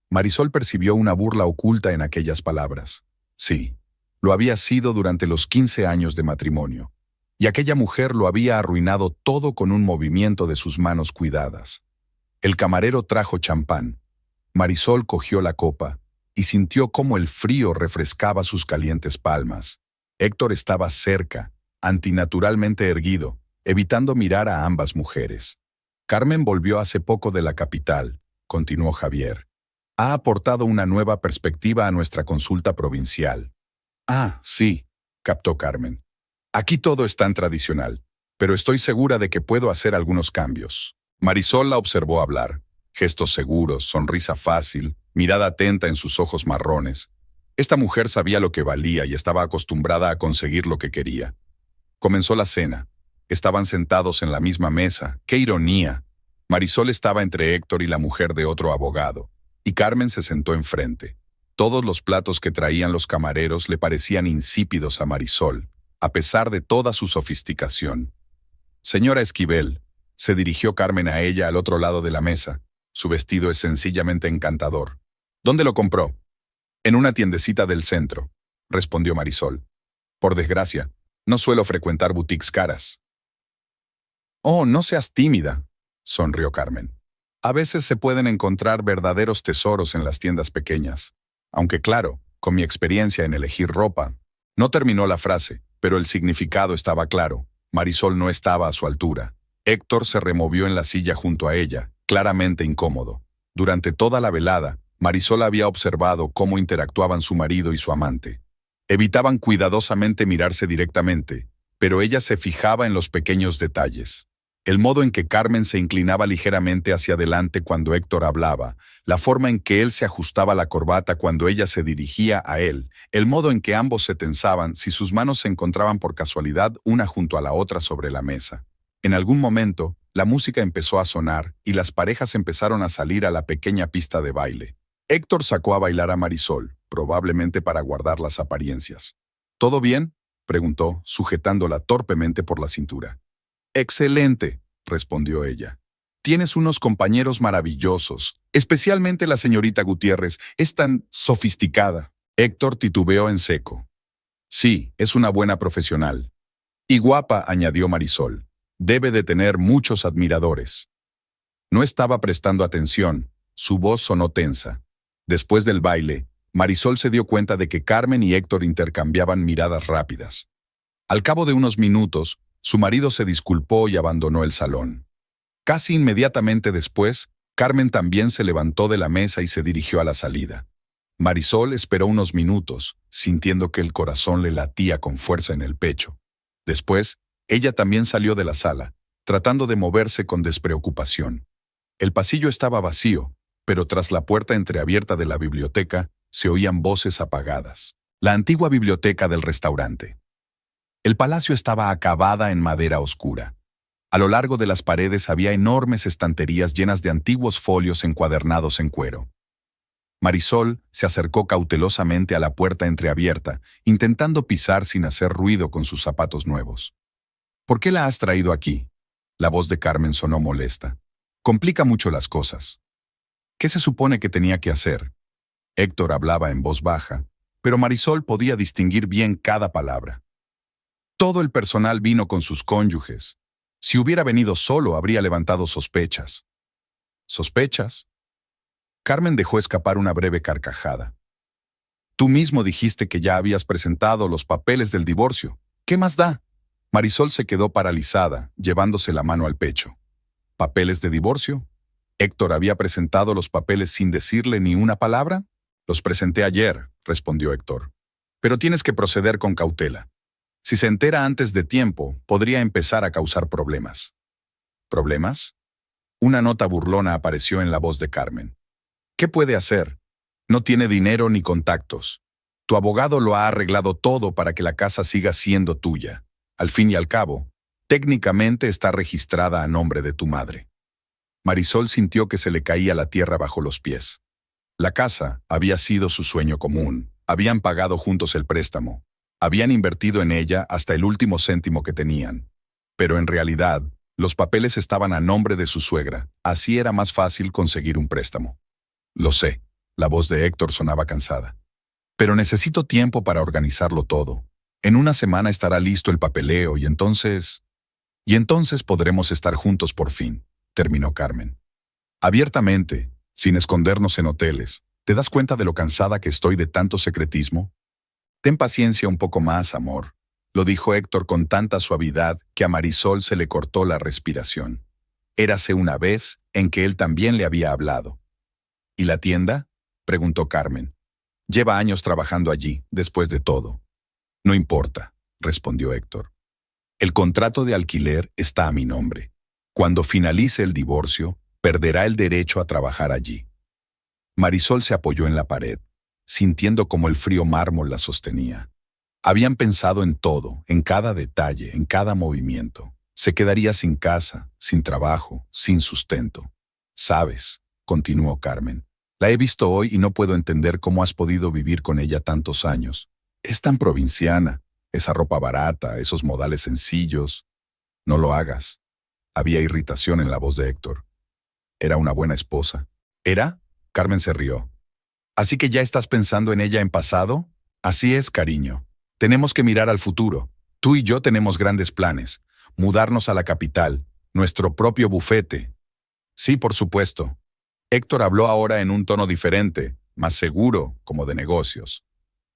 Marisol percibió una burla oculta en aquellas palabras. Sí, lo había sido durante los 15 años de matrimonio. Y aquella mujer lo había arruinado todo con un movimiento de sus manos cuidadas. El camarero trajo champán. Marisol cogió la copa y sintió cómo el frío refrescaba sus calientes palmas. Héctor estaba cerca, antinaturalmente erguido, evitando mirar a ambas mujeres. Carmen volvió hace poco de la capital, continuó Javier. Ha aportado una nueva perspectiva a nuestra consulta provincial. Ah, sí, captó Carmen. Aquí todo es tan tradicional, pero estoy segura de que puedo hacer algunos cambios. Marisol la observó hablar. Gestos seguros, sonrisa fácil, mirada atenta en sus ojos marrones. Esta mujer sabía lo que valía y estaba acostumbrada a conseguir lo que quería. Comenzó la cena. Estaban sentados en la misma mesa. ¡Qué ironía! Marisol estaba entre Héctor y la mujer de otro abogado, y Carmen se sentó enfrente. Todos los platos que traían los camareros le parecían insípidos a Marisol, a pesar de toda su sofisticación. «Señora Esquivel», se dirigió Carmen a ella al otro lado de la mesa. Su vestido es sencillamente encantador. «¿Dónde lo compró?» «En una tiendecita del centro», respondió Marisol. «Por desgracia, no suelo frecuentar boutiques caras». «Oh, no seas tímida», sonrió Carmen. A veces se pueden encontrar verdaderos tesoros en las tiendas pequeñas. Aunque claro, con mi experiencia en elegir ropa. No terminó la frase, pero el significado estaba claro. Marisol no estaba a su altura. Héctor se removió en la silla junto a ella, claramente incómodo. Durante toda la velada, Marisol había observado cómo interactuaban su marido y su amante. Evitaban cuidadosamente mirarse directamente, pero ella se fijaba en los pequeños detalles. El modo en que Carmen se inclinaba ligeramente hacia adelante cuando Héctor hablaba, la forma en que él se ajustaba la corbata cuando ella se dirigía a él, el modo en que ambos se tensaban si sus manos se encontraban por casualidad una junto a la otra sobre la mesa. En algún momento, la música empezó a sonar y las parejas empezaron a salir a la pequeña pista de baile. Héctor sacó a bailar a Marisol, probablemente para guardar las apariencias. ¿Todo bien?, preguntó, sujetándola torpemente por la cintura. «Excelente», respondió ella. «Tienes unos compañeros maravillosos, especialmente la señorita Gutiérrez, es tan sofisticada». Héctor titubeó en seco. «Sí, es una buena profesional». «Y guapa», añadió Marisol. «Debe de tener muchos admiradores». No estaba prestando atención, su voz sonó tensa. Después del baile, Marisol se dio cuenta de que Carmen y Héctor intercambiaban miradas rápidas. Al cabo de unos minutos, su marido se disculpó y abandonó el salón. Casi inmediatamente después, Carmen también se levantó de la mesa y se dirigió a la salida. Marisol esperó unos minutos, sintiendo que el corazón le latía con fuerza en el pecho. Después, ella también salió de la sala, tratando de moverse con despreocupación. El pasillo estaba vacío, pero tras la puerta entreabierta de la biblioteca se oían voces apagadas. La antigua biblioteca del restaurante. El palacio estaba acabada en madera oscura. A lo largo de las paredes había enormes estanterías llenas de antiguos folios encuadernados en cuero. Marisol se acercó cautelosamente a la puerta entreabierta, intentando pisar sin hacer ruido con sus zapatos nuevos. «¿Por qué la has traído aquí?», la voz de Carmen sonó molesta. «Complica mucho las cosas». ¿Qué se supone que tenía que hacer? Héctor hablaba en voz baja, pero Marisol podía distinguir bien cada palabra. Todo el personal vino con sus cónyuges. Si hubiera venido solo, habría levantado sospechas. ¿Sospechas? Carmen dejó escapar una breve carcajada. Tú mismo dijiste que ya habías presentado los papeles del divorcio. ¿Qué más da? Marisol se quedó paralizada, llevándose la mano al pecho. ¿Papeles de divorcio? ¿Héctor había presentado los papeles sin decirle ni una palabra? Los presenté ayer, respondió Héctor. Pero tienes que proceder con cautela. Si se entera antes de tiempo, podría empezar a causar problemas. ¿Problemas? Una nota burlona apareció en la voz de Carmen. ¿Qué puede hacer? No tiene dinero ni contactos. Tu abogado lo ha arreglado todo para que la casa siga siendo tuya. Al fin y al cabo, técnicamente está registrada a nombre de tu madre. Marisol sintió que se le caía la tierra bajo los pies. La casa había sido su sueño común. Habían pagado juntos el préstamo. Habían invertido en ella hasta el último céntimo que tenían. Pero en realidad, los papeles estaban a nombre de su suegra. Así era más fácil conseguir un préstamo. Lo sé, la voz de Héctor sonaba cansada. Pero necesito tiempo para organizarlo todo. En una semana estará listo el papeleo y entonces podremos estar juntos por fin, terminó Carmen. Abiertamente, sin escondernos en hoteles. ¿Te das cuenta de lo cansada que estoy de tanto secretismo? Ten paciencia un poco más, amor, lo dijo Héctor con tanta suavidad que a Marisol se le cortó la respiración. Érase una vez en que él también le había hablado. ¿Y la tienda?, preguntó Carmen. Lleva años trabajando allí, después de todo. No importa, respondió Héctor. El contrato de alquiler está a mi nombre. Cuando finalice el divorcio, perderá el derecho a trabajar allí. Marisol se apoyó en la pared, sintiendo como el frío mármol la sostenía. Habían pensado en todo, en cada detalle, en cada movimiento. Se quedaría sin casa, sin trabajo, sin sustento. «Sabes», continuó Carmen, «la he visto hoy y no puedo entender cómo has podido vivir con ella tantos años. Es tan provinciana, esa ropa barata, esos modales sencillos. No lo hagas». Había irritación en la voz de Héctor. Era una buena esposa. ¿Era? Carmen se rió. ¿Así que ya estás pensando en ella en pasado? Así es, cariño. Tenemos que mirar al futuro. Tú y yo tenemos grandes planes. Mudarnos a la capital, nuestro propio bufete. Sí, por supuesto. Héctor habló ahora en un tono diferente, más seguro, como de negocios.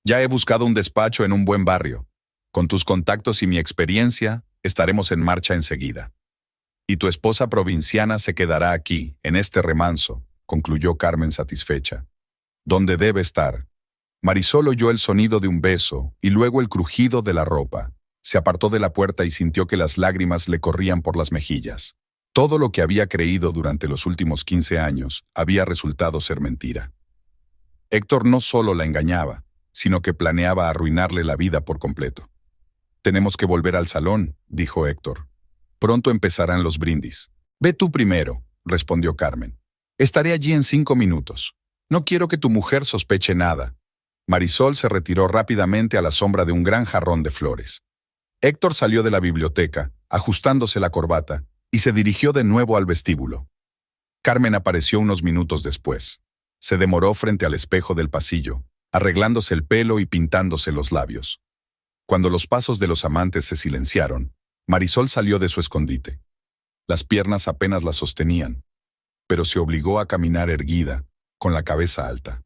Ya he buscado un despacho en un buen barrio. Con tus contactos y mi experiencia, estaremos en marcha enseguida. Y tu esposa provinciana se quedará aquí, en este remanso, concluyó Carmen satisfecha. ¿Dónde debe estar? Marisol oyó el sonido de un beso y luego el crujido de la ropa. Se apartó de la puerta y sintió que las lágrimas le corrían por las mejillas. Todo lo que había creído durante los últimos 15 años había resultado ser mentira. Héctor no solo la engañaba, sino que planeaba arruinarle la vida por completo. Tenemos que volver al salón, dijo Héctor. Pronto empezarán los brindis. Ve tú primero, respondió Carmen. Estaré allí en 5 minutos. No quiero que tu mujer sospeche nada. Marisol se retiró rápidamente a la sombra de un gran jarrón de flores. Héctor salió de la biblioteca, ajustándose la corbata, y se dirigió de nuevo al vestíbulo. Carmen apareció unos minutos después. Se demoró frente al espejo del pasillo, arreglándose el pelo y pintándose los labios. Cuando los pasos de los amantes se silenciaron, Marisol salió de su escondite. Las piernas apenas la sostenían, pero se obligó a caminar erguida, con la cabeza alta.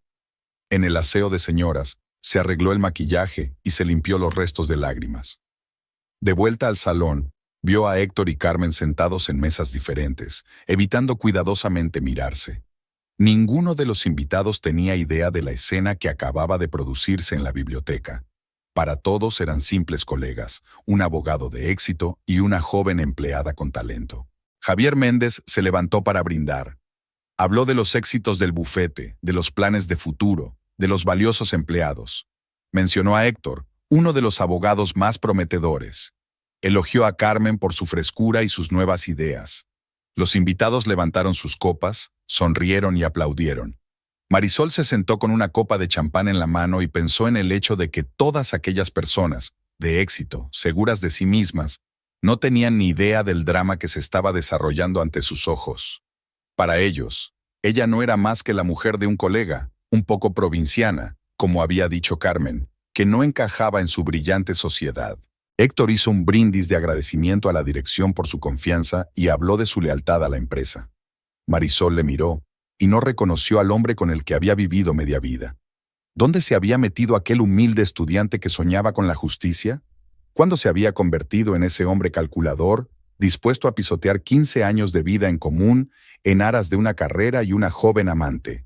En el aseo de señoras, se arregló el maquillaje y se limpió los restos de lágrimas. De vuelta al salón, vio a Héctor y Carmen sentados en mesas diferentes, evitando cuidadosamente mirarse. Ninguno de los invitados tenía idea de la escena que acababa de producirse en la biblioteca. Para todos eran simples colegas, un abogado de éxito y una joven empleada con talento. Javier Méndez se levantó para brindar. Habló de los éxitos del bufete, de los planes de futuro, de los valiosos empleados. Mencionó a Héctor, uno de los abogados más prometedores. Elogió a Carmen por su frescura y sus nuevas ideas. Los invitados levantaron sus copas, sonrieron y aplaudieron. Marisol se sentó con una copa de champán en la mano y pensó en el hecho de que todas aquellas personas, de éxito, seguras de sí mismas, no tenían ni idea del drama que se estaba desarrollando ante sus ojos. Para ellos, ella no era más que la mujer de un colega, un poco provinciana, como había dicho Carmen, que no encajaba en su brillante sociedad. Héctor hizo un brindis de agradecimiento a la dirección por su confianza y habló de su lealtad a la empresa. Marisol le miró y no reconoció al hombre con el que había vivido media vida. ¿Dónde se había metido aquel humilde estudiante que soñaba con la justicia? ¿Cuándo se había convertido en ese hombre calculador, dispuesto a pisotear 15 años de vida en común en aras de una carrera y una joven amante?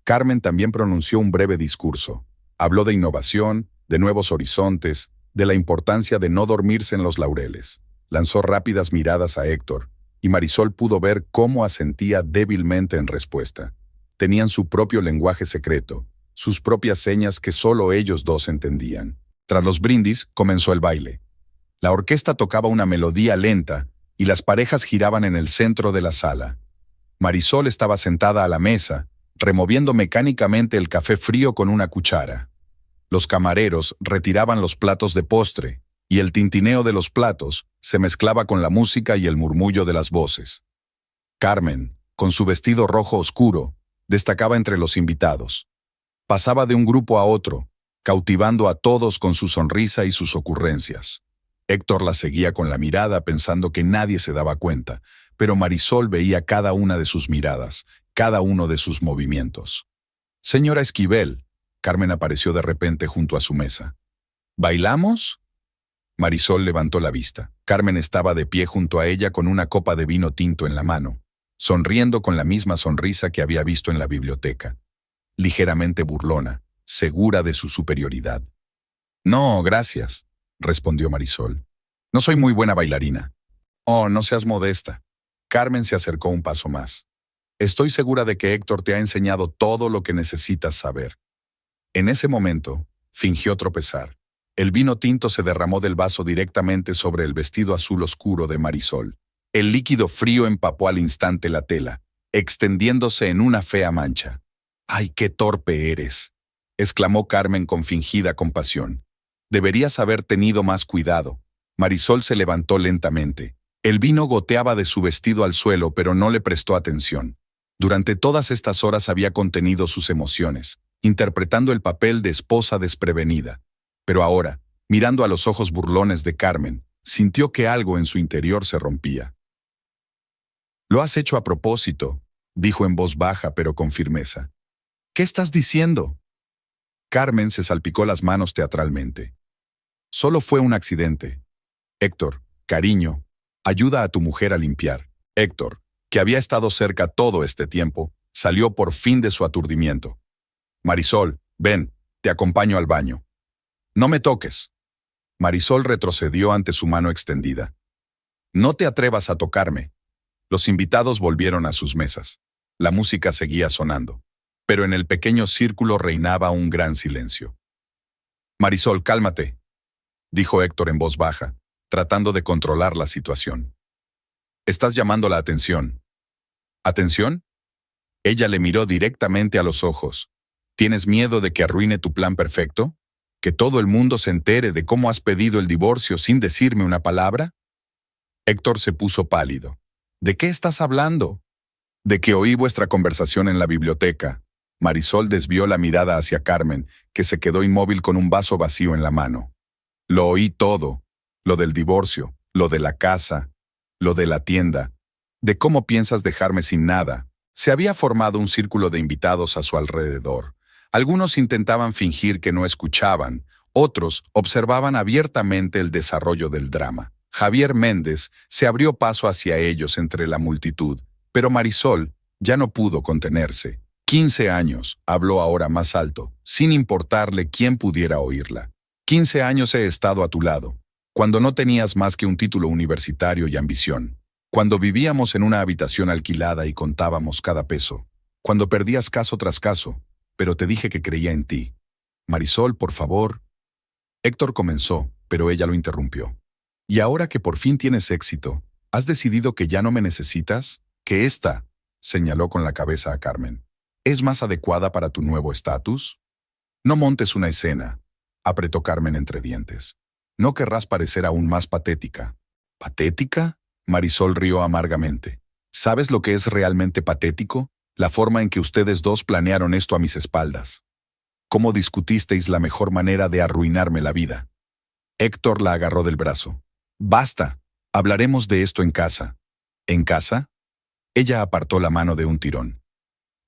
Carmen también pronunció un breve discurso. Habló de innovación, de nuevos horizontes, de la importancia de no dormirse en los laureles. Lanzó rápidas miradas a Héctor, y Marisol pudo ver cómo asentía débilmente en respuesta. Tenían su propio lenguaje secreto, sus propias señas que solo ellos dos entendían. Tras los brindis, comenzó el baile. La orquesta tocaba una melodía lenta, y las parejas giraban en el centro de la sala. Marisol estaba sentada a la mesa, removiendo mecánicamente el café frío con una cuchara. Los camareros retiraban los platos de postre, y el tintineo de los platos se mezclaba con la música y el murmullo de las voces. Carmen, con su vestido rojo oscuro, destacaba entre los invitados. Pasaba de un grupo a otro, cautivando a todos con su sonrisa y sus ocurrencias. Héctor la seguía con la mirada pensando que nadie se daba cuenta, pero Marisol veía cada una de sus miradas, cada uno de sus movimientos. «Señora Esquivel», Carmen apareció de repente junto a su mesa. «¿Bailamos?» Marisol levantó la vista. Carmen estaba de pie junto a ella con una copa de vino tinto en la mano, sonriendo con la misma sonrisa que había visto en la biblioteca. Ligeramente burlona, segura de su superioridad. «No, gracias», respondió Marisol. «No soy muy buena bailarina». «Oh, no seas modesta». Carmen se acercó un paso más. «Estoy segura de que Héctor te ha enseñado todo lo que necesitas saber». En ese momento, fingió tropezar. El vino tinto se derramó del vaso directamente sobre el vestido azul oscuro de Marisol. El líquido frío empapó al instante la tela, extendiéndose en una fea mancha. «¡Ay, qué torpe eres!», exclamó Carmen con fingida compasión. «Deberías haber tenido más cuidado». Marisol se levantó lentamente. El vino goteaba de su vestido al suelo, pero no le prestó atención. Durante todas estas horas había contenido sus emociones, interpretando el papel de esposa desprevenida. Pero ahora, mirando a los ojos burlones de Carmen, sintió que algo en su interior se rompía. Lo has hecho a propósito, dijo en voz baja pero con firmeza. ¿Qué estás diciendo? Carmen se salpicó las manos teatralmente. Solo fue un accidente. Héctor, cariño, ayuda a tu mujer a limpiar. Héctor, que había estado cerca todo este tiempo, salió por fin de su aturdimiento. Marisol, ven, te acompaño al baño. No me toques. Marisol retrocedió ante su mano extendida. No te atrevas a tocarme. Los invitados volvieron a sus mesas. La música seguía sonando, pero en el pequeño círculo reinaba un gran silencio. Marisol, cálmate, dijo Héctor en voz baja, tratando de controlar la situación. Estás llamando la atención. ¿Atención? Ella le miró directamente a los ojos. ¿Tienes miedo de que arruine tu plan perfecto? ¿Que todo el mundo se entere de cómo has pedido el divorcio sin decirme una palabra? Héctor se puso pálido. ¿De qué estás hablando? De que oí vuestra conversación en la biblioteca. Marisol desvió la mirada hacia Carmen, que se quedó inmóvil con un vaso vacío en la mano. Lo oí todo. Lo del divorcio, lo de la casa, lo de la tienda, de cómo piensas dejarme sin nada. Se había formado un círculo de invitados a su alrededor. Algunos intentaban fingir que no escuchaban, otros observaban abiertamente el desarrollo del drama. Javier Méndez se abrió paso hacia ellos entre la multitud, pero Marisol ya no pudo contenerse. 15 años, habló ahora más alto, sin importarle quién pudiera oírla. 15 años he estado a tu lado, cuando no tenías más que un título universitario y ambición, cuando vivíamos en una habitación alquilada y contábamos cada peso, cuando perdías caso tras caso, pero te dije que creía en ti. Marisol, por favor. Héctor comenzó, pero ella lo interrumpió. Y ahora que por fin tienes éxito, ¿has decidido que ya no me necesitas? ¿Que esta, señaló con la cabeza a Carmen, es más adecuada para tu nuevo estatus? No montes una escena, apretó Carmen entre dientes. No querrás parecer aún más patética. ¿Patética? Marisol rió amargamente. ¿Sabes lo que es realmente patético? La forma en que ustedes dos planearon esto a mis espaldas. ¿Cómo discutisteis la mejor manera de arruinarme la vida? Héctor la agarró del brazo. Basta, hablaremos de esto en casa. ¿En casa? Ella apartó la mano de un tirón.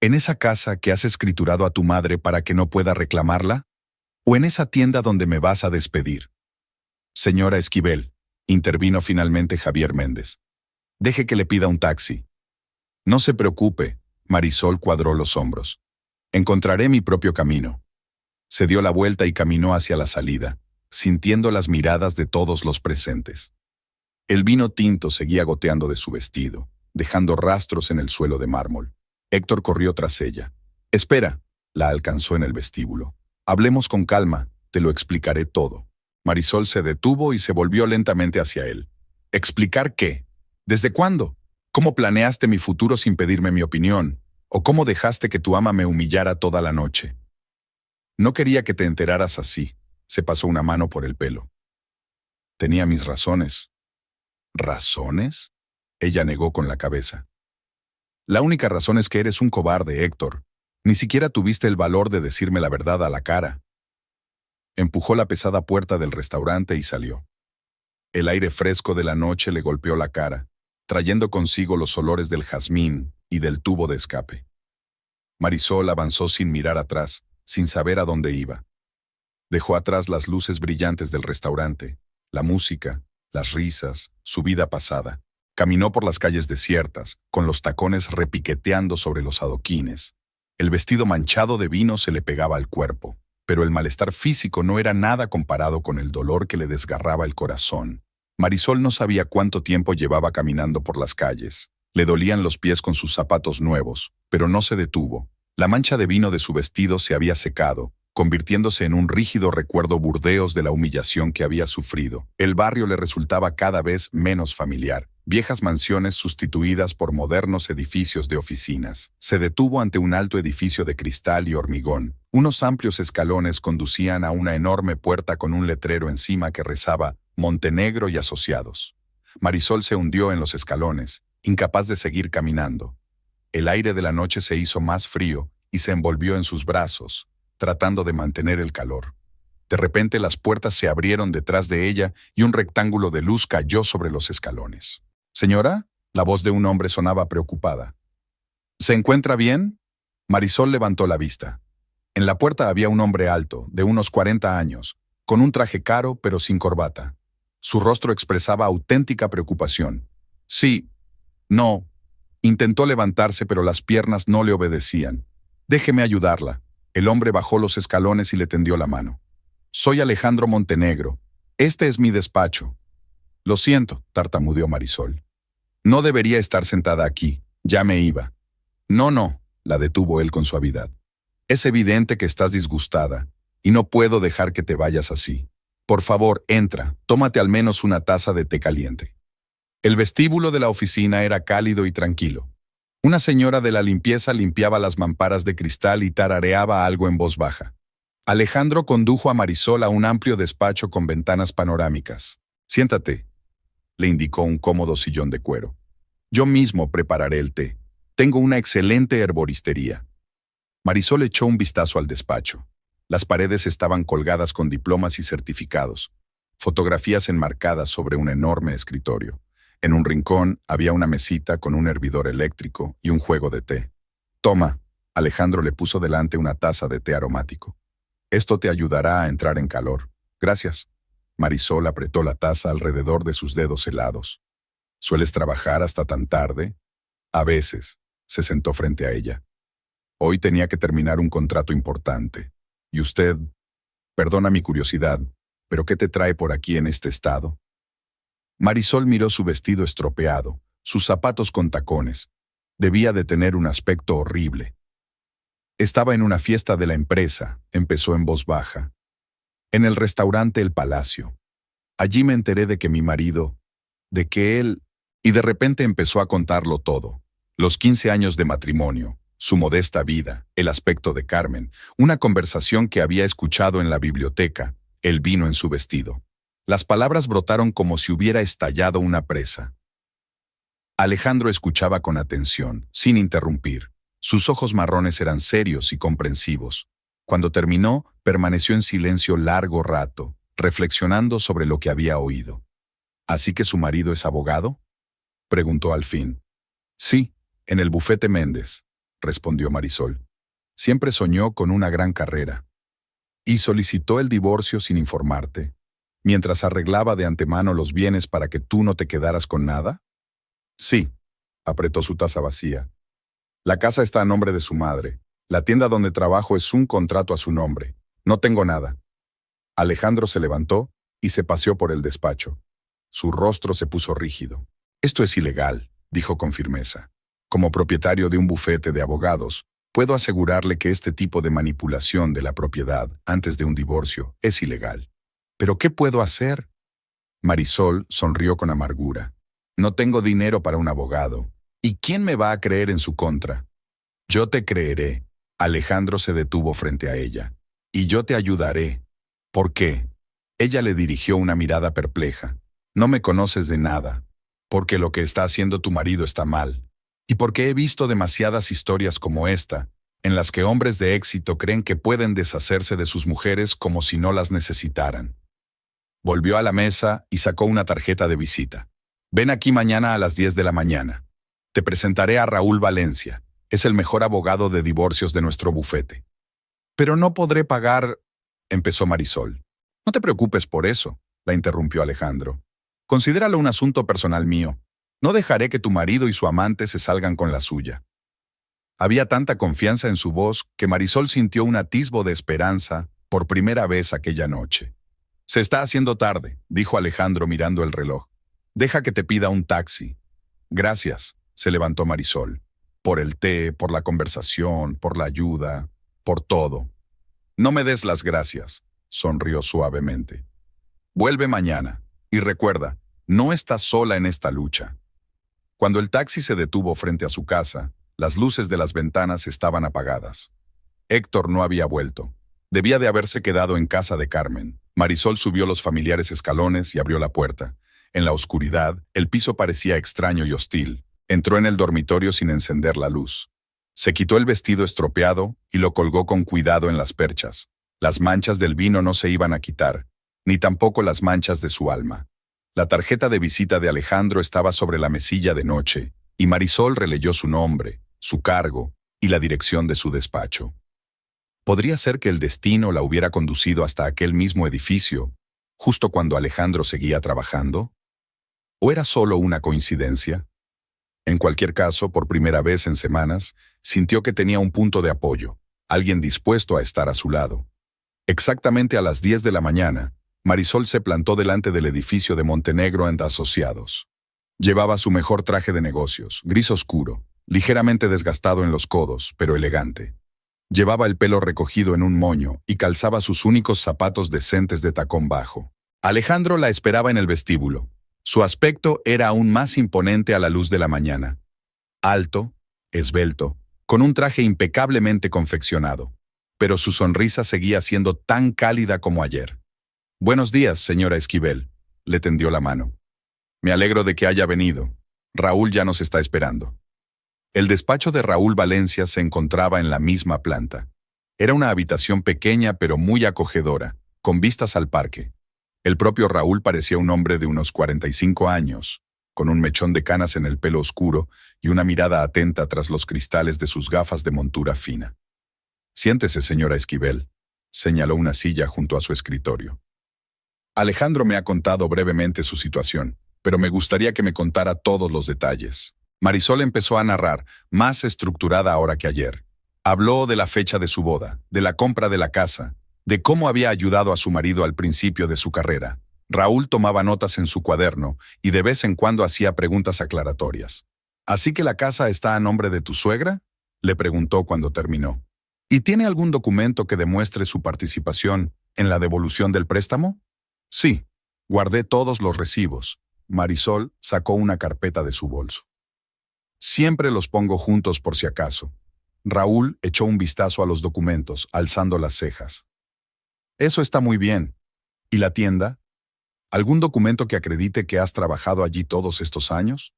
¿En esa casa que has escriturado a tu madre para que no pueda reclamarla? ¿O en esa tienda donde me vas a despedir? Señora Esquivel, intervino finalmente Javier Méndez. Deje que le pida un taxi. No se preocupe, Marisol cuadró los hombros. Encontraré mi propio camino. Se dio la vuelta y caminó hacia la salida, sintiendo las miradas de todos los presentes. El vino tinto seguía goteando de su vestido, dejando rastros en el suelo de mármol. Héctor corrió tras ella. Espera, la alcanzó en el vestíbulo. Hablemos con calma, te lo explicaré todo. Marisol se detuvo y se volvió lentamente hacia él. ¿Explicar qué? ¿Desde cuándo? ¿Cómo planeaste mi futuro sin pedirme mi opinión? ¿O cómo dejaste que tu ama me humillara toda la noche? No quería que te enteraras así. Se pasó una mano por el pelo. Tenía mis razones. ¿Razones? Ella negó con la cabeza. La única razón es que eres un cobarde, Héctor. Ni siquiera tuviste el valor de decirme la verdad a la cara. Empujó la pesada puerta del restaurante y salió. El aire fresco de la noche le golpeó la cara, trayendo consigo los olores del jazmín y del tubo de escape. Marisol avanzó sin mirar atrás, sin saber a dónde iba. Dejó atrás las luces brillantes del restaurante, la música, las risas, su vida pasada. Caminó por las calles desiertas, con los tacones repiqueteando sobre los adoquines. El vestido manchado de vino se le pegaba al cuerpo, pero el malestar físico no era nada comparado con el dolor que le desgarraba el corazón. Marisol no sabía cuánto tiempo llevaba caminando por las calles. Le dolían los pies con sus zapatos nuevos, pero no se detuvo. La mancha de vino de su vestido se había secado, convirtiéndose en un rígido recuerdo burdeos de la humillación que había sufrido. El barrio le resultaba cada vez menos familiar. Viejas mansiones sustituidas por modernos edificios de oficinas. Se detuvo ante un alto edificio de cristal y hormigón. Unos amplios escalones conducían a una enorme puerta con un letrero encima que rezaba Montenegro y Asociados. Marisol se hundió en los escalones, incapaz de seguir caminando. El aire de la noche se hizo más frío y se envolvió en sus brazos, tratando de mantener el calor. De repente las puertas se abrieron detrás de ella y un rectángulo de luz cayó sobre los escalones. «Señora», La voz de un hombre sonaba preocupada. ¿Se encuentra bien? Marisol levantó la vista. En la puerta había un hombre alto, de unos 40 años, con un traje caro pero sin corbata. Su rostro expresaba auténtica preocupación. Sí, no. Intentó levantarse, pero las piernas no le obedecían. Déjeme ayudarla. El hombre bajó los escalones y le tendió la mano. Soy Alejandro Montenegro. Este es mi despacho. Lo siento, tartamudeó Marisol. No debería estar sentada aquí. Ya me iba. No, la detuvo él con suavidad. Es evidente que estás disgustada, y no puedo dejar que te vayas así. Por favor, entra, tómate al menos una taza de té caliente. El vestíbulo de la oficina era cálido y tranquilo. Una señora de la limpieza limpiaba las mamparas de cristal y tarareaba algo en voz baja. Alejandro condujo a Marisol a un amplio despacho con ventanas panorámicas. Siéntate, le indicó un cómodo sillón de cuero. Yo mismo prepararé el té. Tengo una excelente herboristería. Marisol echó un vistazo al despacho. Las paredes estaban colgadas con diplomas y certificados, fotografías enmarcadas sobre un enorme escritorio. En un rincón había una mesita con un hervidor eléctrico y un juego de té. Toma, Alejandro le puso delante una taza de té aromático. Esto te ayudará a entrar en calor. Gracias. Marisol apretó la taza alrededor de sus dedos helados. ¿Sueles trabajar hasta tan tarde? A veces. Se sentó frente a ella. Hoy tenía que terminar un contrato importante. ¿Y usted? Perdona mi curiosidad, ¿pero qué te trae por aquí en este estado? Marisol miró su vestido estropeado, sus zapatos con tacones. Debía de tener un aspecto horrible. Estaba en una fiesta de la empresa, empezó en voz baja. En el restaurante El Palacio. Allí me enteré de que mi marido, de que él, y de repente empezó a contarlo todo. Los 15 años de matrimonio, su modesta vida, el aspecto de Carmen, una conversación que había escuchado en la biblioteca, el vino en su vestido. Las palabras brotaron como si hubiera estallado una presa. Alejandro escuchaba con atención, sin interrumpir. Sus ojos marrones eran serios y comprensivos. Cuando terminó, permaneció en silencio largo rato, reflexionando sobre lo que había oído. ¿Así que su marido es abogado?, preguntó al fin. Sí, en el bufete Méndez, respondió Marisol. Siempre soñó con una gran carrera. ¿Y solicitó el divorcio sin informarte, mientras arreglaba de antemano los bienes para que tú no te quedaras con nada? Sí, apretó su taza vacía. La casa está a nombre de su madre. La tienda donde trabajo es un contrato a su nombre. No tengo nada. Alejandro se levantó y se paseó por el despacho. Su rostro se puso rígido. Esto es ilegal, dijo con firmeza. Como propietario de un bufete de abogados, puedo asegurarle que este tipo de manipulación de la propiedad antes de un divorcio es ilegal. ¿Pero qué puedo hacer? Marisol sonrió con amargura. No tengo dinero para un abogado. ¿Y quién me va a creer en su contra? Yo te creeré. Alejandro se detuvo frente a ella. Y yo te ayudaré. ¿Por qué? Ella le dirigió una mirada perpleja. No me conoces de nada. Porque lo que está haciendo tu marido está mal. Y porque he visto demasiadas historias como esta, en las que hombres de éxito creen que pueden deshacerse de sus mujeres como si no las necesitaran. Volvió a la mesa y sacó una tarjeta de visita. Ven aquí mañana a las 10 de la mañana. Te presentaré a Raúl Valencia. Es el mejor abogado de divorcios de nuestro bufete. Pero no podré pagar, empezó Marisol. No te preocupes por eso, la interrumpió Alejandro. Considéralo un asunto personal mío. No dejaré que tu marido y su amante se salgan con la suya. Había tanta confianza en su voz que Marisol sintió un atisbo de esperanza por primera vez aquella noche. Se está haciendo tarde, dijo Alejandro mirando el reloj. Deja que te pida un taxi. Gracias, se levantó Marisol. Por el té, por la conversación, por la ayuda, por todo. No me des las gracias, sonrió suavemente. Vuelve mañana, y recuerda, no estás sola en esta lucha. Cuando el taxi se detuvo frente a su casa, las luces de las ventanas estaban apagadas. Héctor no había vuelto. Debía de haberse quedado en casa de Carmen. Marisol subió los familiares escalones y abrió la puerta. En la oscuridad, el piso parecía extraño y hostil. Entró en el dormitorio sin encender la luz. Se quitó el vestido estropeado y lo colgó con cuidado en las perchas. Las manchas del vino no se iban a quitar, ni tampoco las manchas de su alma. La tarjeta de visita de Alejandro estaba sobre la mesilla de noche, y Marisol releyó su nombre, su cargo y la dirección de su despacho. ¿Podría ser que el destino la hubiera conducido hasta aquel mismo edificio, justo cuando Alejandro seguía trabajando? ¿O era solo una coincidencia? En cualquier caso, por primera vez en semanas, sintió que tenía un punto de apoyo, alguien dispuesto a estar a su lado. Exactamente a las 10 de la mañana, Marisol se plantó delante del edificio de Montenegro & Asociados. Llevaba su mejor traje de negocios, gris oscuro, ligeramente desgastado en los codos, pero elegante. Llevaba el pelo recogido en un moño y calzaba sus únicos zapatos decentes de tacón bajo. Alejandro la esperaba en el vestíbulo. Su aspecto era aún más imponente a la luz de la mañana. Alto, esbelto, con un traje impecablemente confeccionado. Pero su sonrisa seguía siendo tan cálida como ayer. «Buenos días, señora Esquivel», le tendió la mano. «Me alegro de que haya venido. Raúl ya nos está esperando». El despacho de Raúl Valencia se encontraba en la misma planta. Era una habitación pequeña pero muy acogedora, con vistas al parque. El propio Raúl parecía un hombre de unos 45 años, con un mechón de canas en el pelo oscuro y una mirada atenta tras los cristales de sus gafas de montura fina. «Siéntese, señora Esquivel», señaló una silla junto a su escritorio. «Alejandro me ha contado brevemente su situación, pero me gustaría que me contara todos los detalles». Marisol empezó a narrar, más estructurada ahora que ayer. Habló de la fecha de su boda, de la compra de la casa, de cómo había ayudado a su marido al principio de su carrera. Raúl tomaba notas en su cuaderno y de vez en cuando hacía preguntas aclaratorias. «¿Así que la casa está a nombre de tu suegra?», le preguntó cuando terminó. «¿Y tiene algún documento que demuestre su participación en la devolución del préstamo?». «Sí, guardé todos los recibos». Marisol sacó una carpeta de su bolso. «Siempre los pongo juntos por si acaso». Raúl echó un vistazo a los documentos, alzando las cejas. «Eso está muy bien. ¿Y la tienda? ¿Algún documento que acredite que has trabajado allí todos estos años?».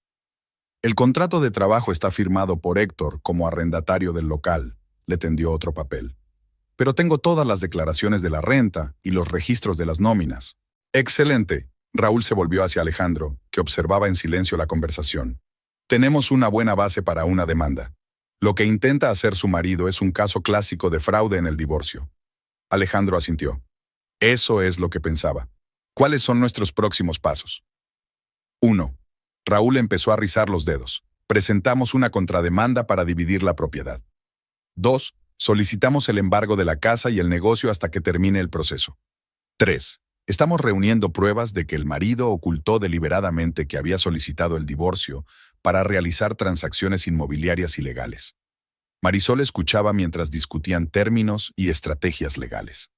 «El contrato de trabajo está firmado por Héctor como arrendatario del local», le tendió otro papel. «Pero tengo todas las declaraciones de la renta y los registros de las nóminas». «Excelente». Raúl se volvió hacia Alejandro, que observaba en silencio la conversación. «Tenemos una buena base para una demanda. Lo que intenta hacer su marido es un caso clásico de fraude en el divorcio». Alejandro asintió. «Eso es lo que pensaba. ¿Cuáles son nuestros próximos pasos?». 1. Raúl empezó a rizar los dedos. «Presentamos una contrademanda para dividir la propiedad». 2. Solicitamos el embargo de la casa y el negocio hasta que termine el proceso. 3. Estamos reuniendo pruebas de que el marido ocultó deliberadamente que había solicitado el divorcio para realizar transacciones inmobiliarias ilegales. Marisol escuchaba mientras discutían términos y estrategias legales.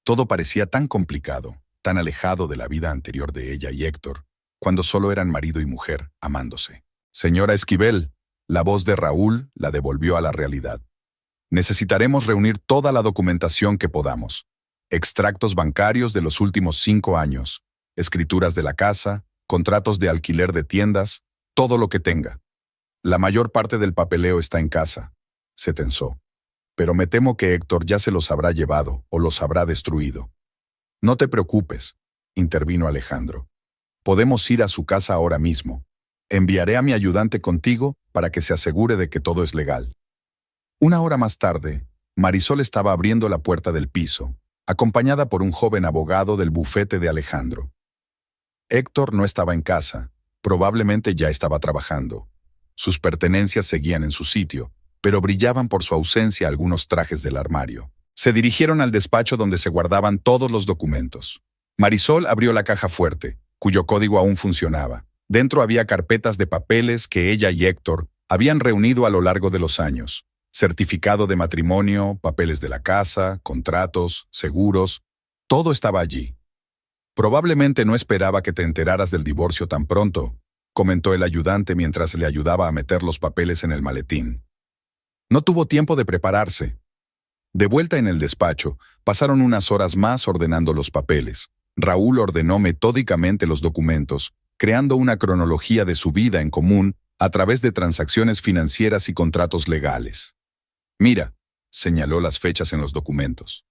Todo parecía tan complicado, tan alejado de la vida anterior de ella y Héctor, cuando solo eran marido y mujer, amándose. «Señora Esquivel», la voz de Raúl la devolvió a la realidad. «Necesitaremos reunir toda la documentación que podamos. Extractos bancarios de los últimos 5 años, escrituras de la casa, contratos de alquiler de tiendas, todo lo que tenga. La mayor parte del papeleo está en casa». Se tensó. «Pero me temo que Héctor ya se los habrá llevado o los habrá destruido». «No te preocupes», intervino Alejandro. «Podemos ir a su casa ahora mismo. Enviaré a mi ayudante contigo para que se asegure de que todo es legal». Una hora más tarde, Marisol estaba abriendo la puerta del piso, acompañada por un joven abogado del bufete de Alejandro. Héctor no estaba en casa, probablemente ya estaba trabajando. Sus pertenencias seguían en su sitio, pero brillaban por su ausencia algunos trajes del armario. Se dirigieron al despacho donde se guardaban todos los documentos. Marisol abrió la caja fuerte, cuyo código aún funcionaba. Dentro había carpetas de papeles que ella y Héctor habían reunido a lo largo de los años. Certificado de matrimonio, papeles de la casa, contratos, seguros, todo estaba allí. «Probablemente no esperaba que te enteraras del divorcio tan pronto», comentó el ayudante mientras le ayudaba a meter los papeles en el maletín. No tuvo tiempo de prepararse. De vuelta en el despacho, pasaron unas horas más ordenando los papeles. Raúl ordenó metódicamente los documentos, creando una cronología de su vida en común a través de transacciones financieras y contratos legales. «Mira», señaló las fechas en los documentos.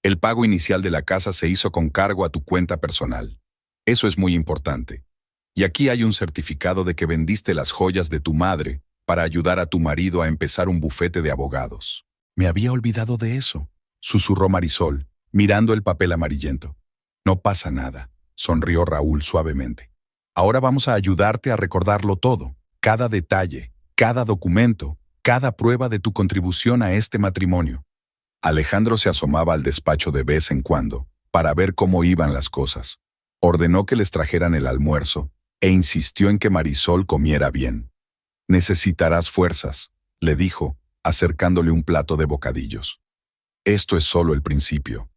«El pago inicial de la casa se hizo con cargo a tu cuenta personal. Eso es muy importante. Y aquí hay un certificado de que vendiste las joyas de tu madre para ayudar a tu marido a empezar un bufete de abogados. Me había olvidado de eso, susurró Marisol, mirando el papel amarillento. No pasa nada, sonrió Raúl suavemente. Ahora vamos a ayudarte a recordarlo todo, cada detalle, cada documento, cada prueba de tu contribución a este matrimonio. Alejandro se asomaba al despacho de vez en cuando, para ver cómo iban las cosas. Ordenó que les trajeran el almuerzo, e insistió en que Marisol comiera bien. Necesitarás fuerzas, le dijo, acercándole un plato de bocadillos. Esto es solo el principio.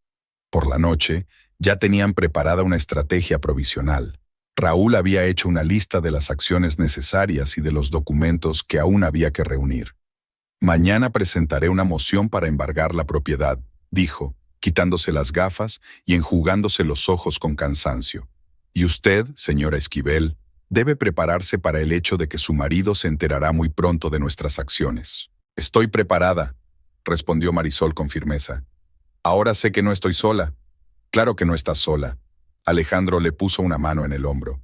Por la noche, ya tenían preparada una estrategia provisional. Raúl había hecho una lista de las acciones necesarias y de los documentos que aún había que reunir. Mañana presentaré una moción para embargar la propiedad, dijo, quitándose las gafas y enjugándose los ojos con cansancio. Y usted, señora Esquivel, debe prepararse para el hecho de que su marido se enterará muy pronto de nuestras acciones. Estoy preparada, respondió Marisol con firmeza. Ahora sé que no estoy sola. Claro que no estás sola. Alejandro le puso una mano en el hombro.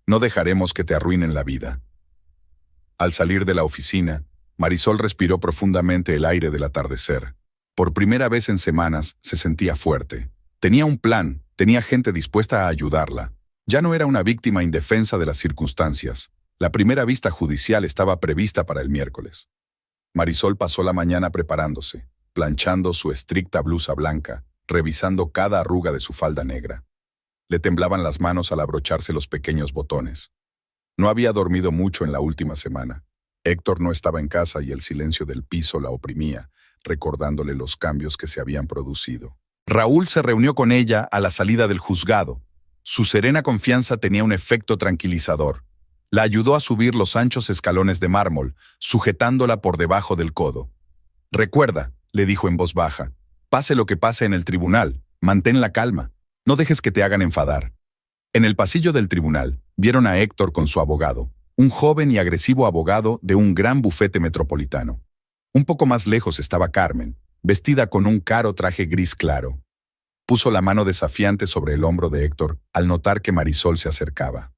No dejaremos que te arruinen la vida. Al salir de la oficina, Marisol respiró profundamente el aire del atardecer. Por primera vez en semanas se sentía fuerte. Tenía un plan, tenía gente dispuesta a ayudarla. Ya no era una víctima indefensa de las circunstancias. La primera vista judicial estaba prevista para el miércoles. Marisol pasó la mañana preparándose, planchando su estricta blusa blanca, revisando cada arruga de su falda negra. Le temblaban las manos al abrocharse los pequeños botones. No había dormido mucho en la última semana. Héctor no estaba en casa y el silencio del piso la oprimía, recordándole los cambios que se habían producido. Raúl se reunió con ella a la salida del juzgado. Su serena confianza tenía un efecto tranquilizador. La ayudó a subir los anchos escalones de mármol, sujetándola por debajo del codo. «Recuerda», le dijo en voz baja, «pase lo que pase en el tribunal, mantén la calma. No dejes que te hagan enfadar». En el pasillo del tribunal, vieron a Héctor con su abogado, un joven y agresivo abogado de un gran bufete metropolitano. Un poco más lejos estaba Carmen, vestida con un caro traje gris claro. Puso la mano desafiante sobre el hombro de Héctor al notar que Marisol se acercaba.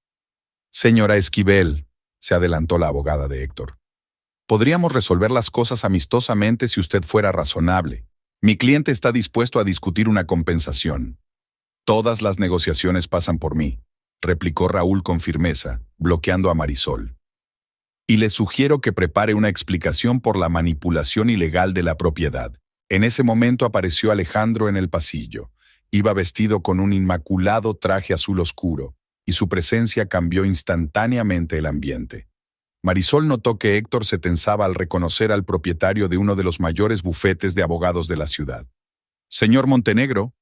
«Señora Esquivel», se adelantó la abogada de Héctor. «Podríamos resolver las cosas amistosamente si usted fuera razonable. Mi cliente está dispuesto a discutir una compensación». «Todas las negociaciones pasan por mí», replicó Raúl con firmeza, bloqueando a Marisol. «Y le sugiero que prepare una explicación por la manipulación ilegal de la propiedad». En ese momento apareció Alejandro en el pasillo. Iba vestido con un inmaculado traje azul oscuro, y su presencia cambió instantáneamente el ambiente. Marisol notó que Héctor se tensaba al reconocer al propietario de uno de los mayores bufetes de abogados de la ciudad. «Señor Montenegro»,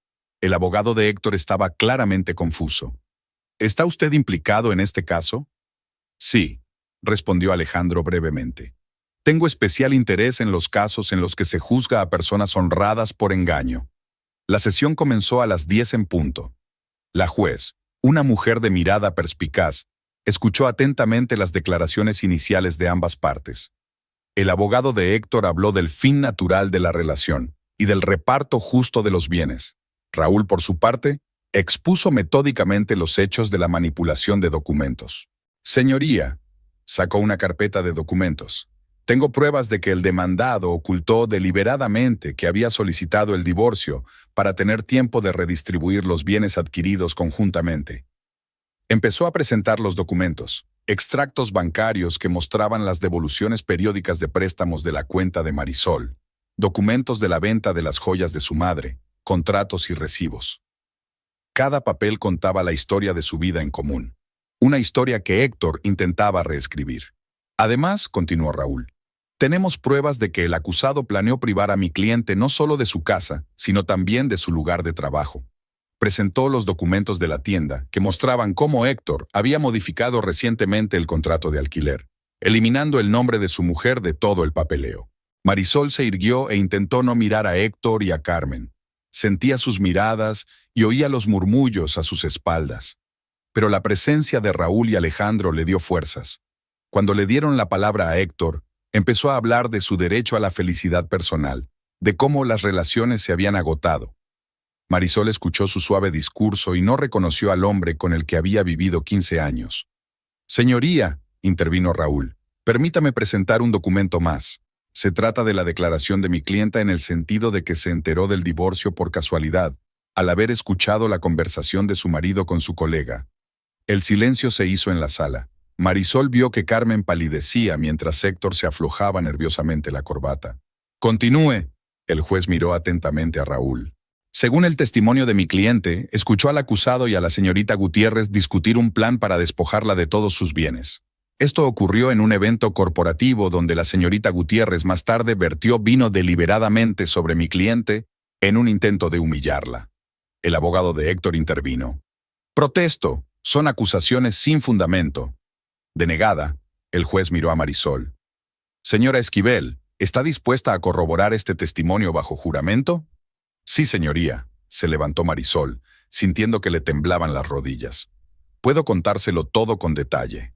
el abogado de Héctor estaba claramente confuso. «¿Está usted implicado en este caso?» «Sí», respondió Alejandro brevemente. «Tengo especial interés en los casos en los que se juzga a personas honradas por engaño». La sesión comenzó a las 10 en punto. La juez, una mujer de mirada perspicaz, escuchó atentamente las declaraciones iniciales de ambas partes. El abogado de Héctor habló del fin natural de la relación y del reparto justo de los bienes. Raúl, por su parte, expuso metódicamente los hechos de la manipulación de documentos. «Señoría», sacó una carpeta de documentos. «Tengo pruebas de que el demandado ocultó deliberadamente que había solicitado el divorcio para tener tiempo de redistribuir los bienes adquiridos conjuntamente». Empezó a presentar los documentos, extractos bancarios que mostraban las devoluciones periódicas de préstamos de la cuenta de Marisol, documentos de la venta de las joyas de su madre, contratos y recibos. Cada papel contaba la historia de su vida en común, una historia que Héctor intentaba reescribir. «Además», continuó Raúl, «tenemos pruebas de que el acusado planeó privar a mi cliente no solo de su casa, sino también de su lugar de trabajo». Presentó los documentos de la tienda que mostraban cómo Héctor había modificado recientemente el contrato de alquiler, eliminando el nombre de su mujer de todo el papeleo. Marisol se irguió e intentó no mirar a Héctor y a Carmen. Sentía sus miradas y oía los murmullos a sus espaldas. Pero la presencia de Raúl y Alejandro le dio fuerzas. Cuando le dieron la palabra a Héctor, empezó a hablar de su derecho a la felicidad personal, de cómo las relaciones se habían agotado. Marisol escuchó su suave discurso y no reconoció al hombre con el que había vivido 15 años. «Señoría», intervino Raúl, «permítame presentar un documento más. Se trata de la declaración de mi clienta en el sentido de que se enteró del divorcio por casualidad, al haber escuchado la conversación de su marido con su colega». El silencio se hizo en la sala. Marisol vio que Carmen palidecía mientras Héctor se aflojaba nerviosamente la corbata. «Continúe», el juez miró atentamente a Raúl. «Según el testimonio de mi cliente, escuchó al acusado y a la señorita Gutiérrez discutir un plan para despojarla de todos sus bienes. Esto ocurrió en un evento corporativo donde la señorita Gutiérrez más tarde vertió vino deliberadamente sobre mi cliente en un intento de humillarla». El abogado de Héctor intervino. «Protesto, son acusaciones sin fundamento». Denegada, el juez miró a Marisol. «Señora Esquivel, ¿está dispuesta a corroborar este testimonio bajo juramento?» «Sí, señoría», se levantó Marisol, sintiendo que le temblaban las rodillas. «Puedo contárselo todo con detalle».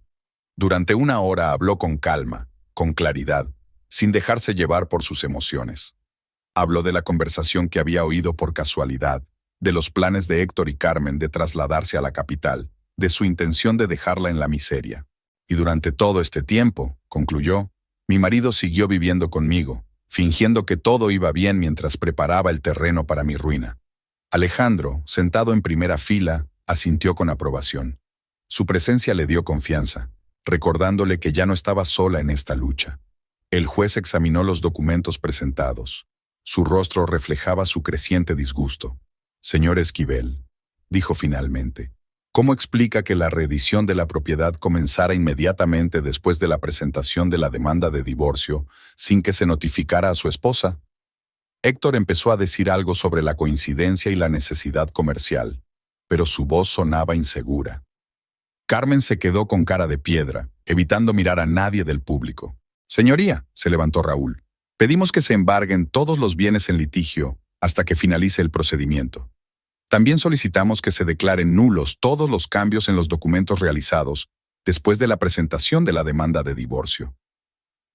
Durante 1 hora habló con calma, con claridad, sin dejarse llevar por sus emociones. Habló de la conversación que había oído por casualidad, de los planes de Héctor y Carmen de trasladarse a la capital, de su intención de dejarla en la miseria. «Y durante todo este tiempo», concluyó, «mi marido siguió viviendo conmigo, fingiendo que todo iba bien mientras preparaba el terreno para mi ruina». Alejandro, sentado en primera fila, asintió con aprobación. Su presencia le dio confianza, recordándole que ya no estaba sola en esta lucha. El juez examinó los documentos presentados. Su rostro reflejaba su creciente disgusto. «Señor Esquivel», dijo finalmente, «¿cómo explica que la reedición de la propiedad comenzara inmediatamente después de la presentación de la demanda de divorcio, sin que se notificara a su esposa?» Héctor empezó a decir algo sobre la coincidencia y la necesidad comercial, pero su voz sonaba insegura. Carmen se quedó con cara de piedra, evitando mirar a nadie del público. «Señoría», se levantó Raúl, «pedimos que se embarguen todos los bienes en litigio hasta que finalice el procedimiento. También solicitamos que se declaren nulos todos los cambios en los documentos realizados después de la presentación de la demanda de divorcio».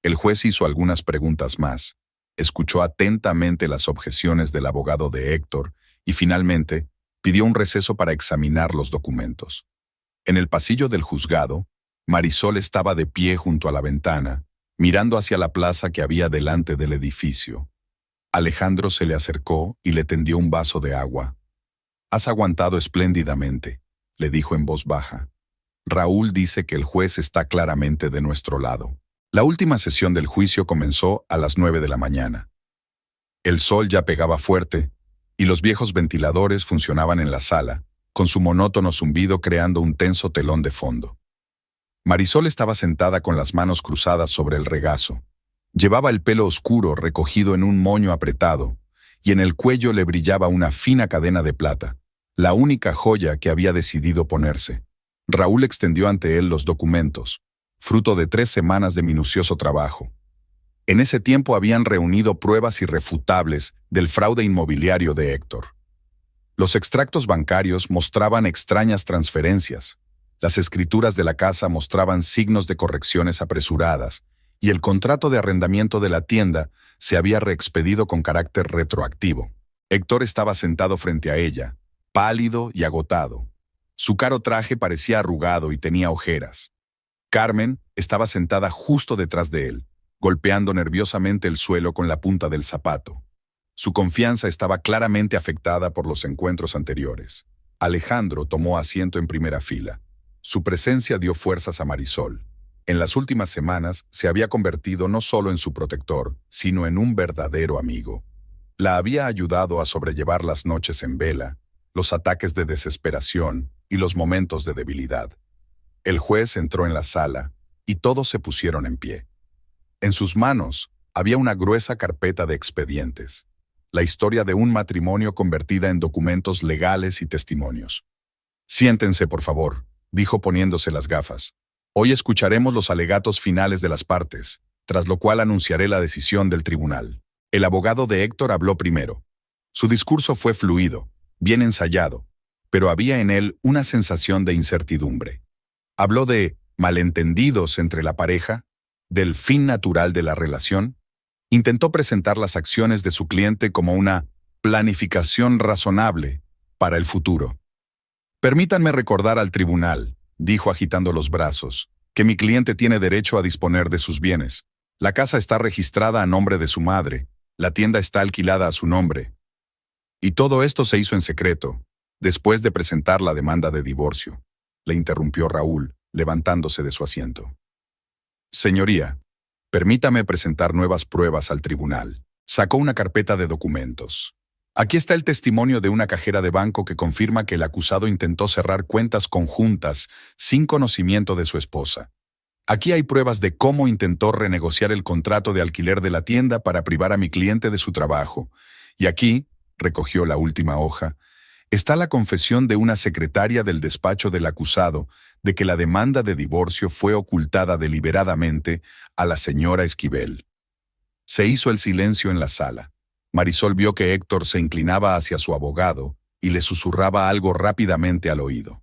El juez hizo algunas preguntas más, escuchó atentamente las objeciones del abogado de Héctor y finalmente pidió un receso para examinar los documentos. En el pasillo del juzgado, Marisol estaba de pie junto a la ventana, mirando hacia la plaza que había delante del edificio. Alejandro se le acercó y le tendió un vaso de agua. «Has aguantado espléndidamente», le dijo en voz baja. «Raúl dice que el juez está claramente de nuestro lado». La última sesión del juicio comenzó a las 9 de la mañana. El sol ya pegaba fuerte y los viejos ventiladores funcionaban en la sala, con su monótono zumbido creando un tenso telón de fondo. Marisol estaba sentada con las manos cruzadas sobre el regazo. Llevaba el pelo oscuro recogido en un moño apretado, y en el cuello le brillaba una fina cadena de plata, la única joya que había decidido ponerse. Raúl extendió ante él los documentos, fruto de 3 semanas de minucioso trabajo. En ese tiempo habían reunido pruebas irrefutables del fraude inmobiliario de Héctor. Los extractos bancarios mostraban extrañas transferencias, las escrituras de la casa mostraban signos de correcciones apresuradas, y el contrato de arrendamiento de la tienda se había reexpedido con carácter retroactivo. Héctor estaba sentado frente a ella, pálido y agotado. Su caro traje parecía arrugado y tenía ojeras. Carmen estaba sentada justo detrás de él, golpeando nerviosamente el suelo con la punta del zapato. Su confianza estaba claramente afectada por los encuentros anteriores. Alejandro tomó asiento en primera fila. Su presencia dio fuerzas a Marisol. En las últimas semanas se había convertido no solo en su protector, sino en un verdadero amigo. La había ayudado a sobrellevar las noches en vela, los ataques de desesperación y los momentos de debilidad. El juez entró en la sala y todos se pusieron en pie. En sus manos había una gruesa carpeta de expedientes, la historia de un matrimonio convertida en documentos legales y testimonios. «Siéntense, por favor», dijo poniéndose las gafas. «Hoy escucharemos los alegatos finales de las partes, tras lo cual anunciaré la decisión del tribunal». El abogado de Héctor habló primero. Su discurso fue fluido, bien ensayado, pero había en él una sensación de incertidumbre. Habló de malentendidos entre la pareja, del fin natural de la relación. Intentó presentar las acciones de su cliente como una Planificación razonable para el futuro. Permítanme recordar al tribunal, dijo agitando los brazos, que mi cliente tiene derecho a disponer de sus bienes. La casa está registrada a nombre de su madre, la tienda está alquilada a su nombre. Y todo esto se hizo en secreto, después de presentar la demanda de divorcio, le interrumpió Raúl, levantándose de su asiento. Señoría, permítame presentar nuevas pruebas al tribunal. Sacó una carpeta de documentos. Aquí está el testimonio de una cajera de banco que confirma que el acusado intentó cerrar cuentas conjuntas sin conocimiento de su esposa. Aquí hay pruebas de cómo intentó renegociar el contrato de alquiler de la tienda para privar a mi cliente de su trabajo. Y aquí, recogió la última hoja, está la confesión de una secretaria del despacho del acusado de que la demanda de divorcio fue ocultada deliberadamente a la señora Esquivel. Se hizo el silencio en la sala. Marisol vio que Héctor se inclinaba hacia su abogado y le susurraba algo rápidamente al oído.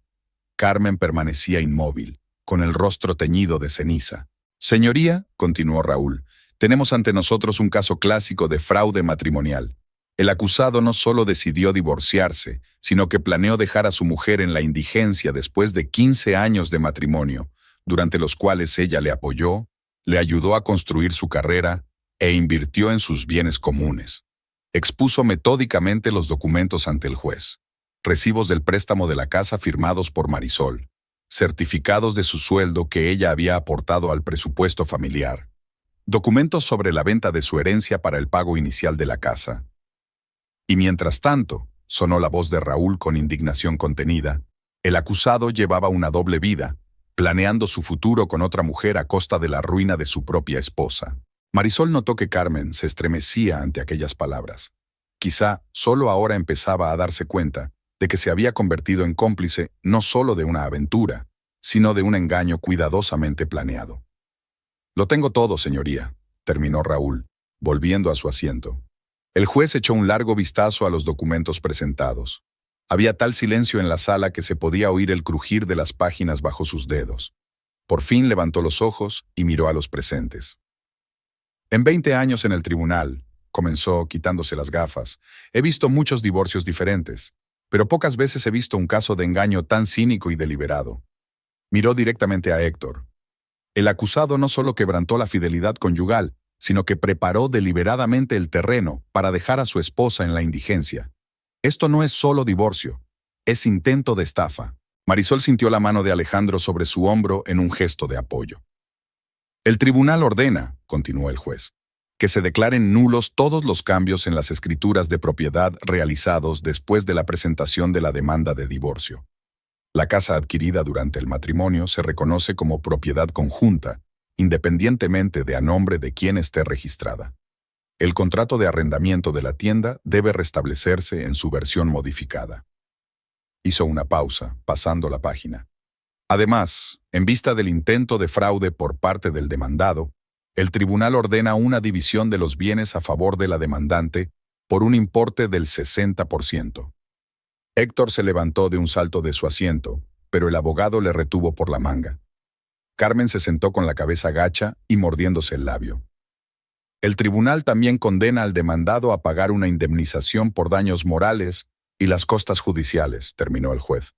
Carmen permanecía inmóvil, con el rostro teñido de ceniza. Señoría, continuó Raúl, tenemos ante nosotros un caso clásico de fraude matrimonial. El acusado no solo decidió divorciarse, sino que planeó dejar a su mujer en la indigencia después de 15 años de matrimonio, durante los cuales ella le apoyó, le ayudó a construir su carrera e invirtió en sus bienes comunes. Expuso metódicamente los documentos ante el juez. Recibos del préstamo de la casa firmados por Marisol. Certificados de su sueldo que ella había aportado al presupuesto familiar. Documentos sobre la venta de su herencia para el pago inicial de la casa. Y mientras tanto, sonó la voz de Raúl con indignación contenida, el acusado llevaba una doble vida, planeando su futuro con otra mujer a costa de la ruina de su propia esposa. Marisol notó que Carmen se estremecía ante aquellas palabras. Quizá solo ahora empezaba a darse cuenta de que se había convertido en cómplice no solo de una aventura, sino de un engaño cuidadosamente planeado. Lo tengo todo, señoría, terminó Raúl, volviendo a su asiento. El juez echó un largo vistazo a los documentos presentados. Había tal silencio en la sala que se podía oír el crujir de las páginas bajo sus dedos. Por fin levantó los ojos y miró a los presentes. En 20 años en el tribunal, comenzó quitándose las gafas, he visto muchos divorcios diferentes, pero pocas veces he visto un caso de engaño tan cínico y deliberado. Miró directamente a Héctor. El acusado no solo quebrantó la fidelidad conyugal, sino que preparó deliberadamente el terreno para dejar a su esposa en la indigencia. Esto no es solo divorcio, es intento de estafa. Marisol sintió la mano de Alejandro sobre su hombro en un gesto de apoyo. El tribunal ordena, continuó el juez, que se declaren nulos todos los cambios en las escrituras de propiedad realizados después de la presentación de la demanda de divorcio. La casa adquirida durante el matrimonio se reconoce como propiedad conjunta, independientemente de a nombre de quien esté registrada. El contrato de arrendamiento de la tienda debe restablecerse en su versión modificada. Hizo una pausa, pasando la página. Además, en vista del intento de fraude por parte del demandado, el tribunal ordena una división de los bienes a favor de la demandante por un importe del 60%. Héctor se levantó de un salto de su asiento, pero el abogado le retuvo por la manga. Carmen se sentó con la cabeza gacha y mordiéndose el labio. El tribunal también condena al demandado a pagar una indemnización por daños morales y las costas judiciales, terminó el juez.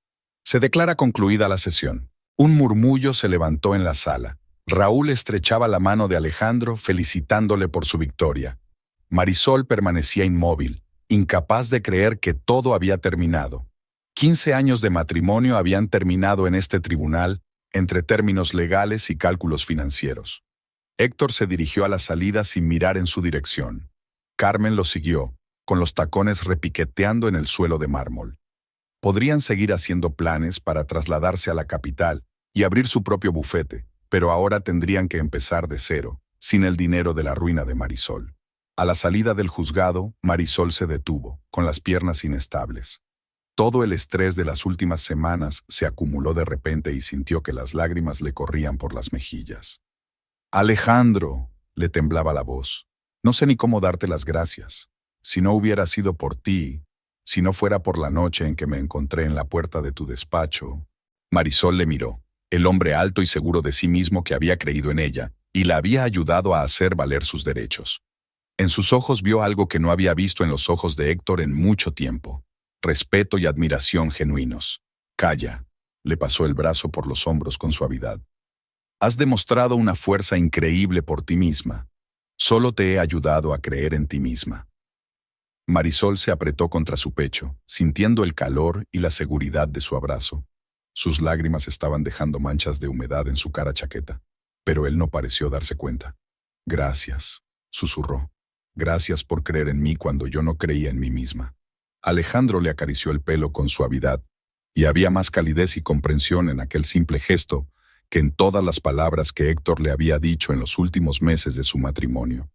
Se declara concluida la sesión. Un murmullo se levantó en la sala. Raúl estrechaba la mano de Alejandro felicitándole por su victoria. Marisol permanecía inmóvil, incapaz de creer que todo había terminado. 15 años de matrimonio habían terminado en este tribunal, entre términos legales y cálculos financieros. Héctor se dirigió a la salida sin mirar en su dirección. Carmen lo siguió, con los tacones repiqueteando en el suelo de mármol. Podrían seguir haciendo planes para trasladarse a la capital y abrir su propio bufete, pero ahora tendrían que empezar de cero, sin el dinero de la ruina de Marisol. A la salida del juzgado, Marisol se detuvo, con las piernas inestables. Todo el estrés de las últimas semanas se acumuló de repente y sintió que las lágrimas le corrían por las mejillas. «Alejandro», le temblaba la voz, «no sé ni cómo darte las gracias. Si no hubiera sido por ti, si no fuera por la noche en que me encontré en la puerta de tu despacho». Marisol le miró, el hombre alto y seguro de sí mismo que había creído en ella y la había ayudado a hacer valer sus derechos. En sus ojos vio algo que no había visto en los ojos de Héctor en mucho tiempo: respeto y admiración genuinos. Calla, le pasó el brazo por los hombros con suavidad. Has demostrado una fuerza increíble por ti misma. Solo te he ayudado a creer en ti misma. Marisol se apretó contra su pecho, sintiendo el calor y la seguridad de su abrazo. Sus lágrimas estaban dejando manchas de humedad en su cara chaqueta, pero él no pareció darse cuenta. Gracias, susurró. Gracias por creer en mí cuando yo no creía en mí misma. Alejandro le acarició el pelo con suavidad, y había más calidez y comprensión en aquel simple gesto que en todas las palabras que Héctor le había dicho en los últimos meses de su matrimonio.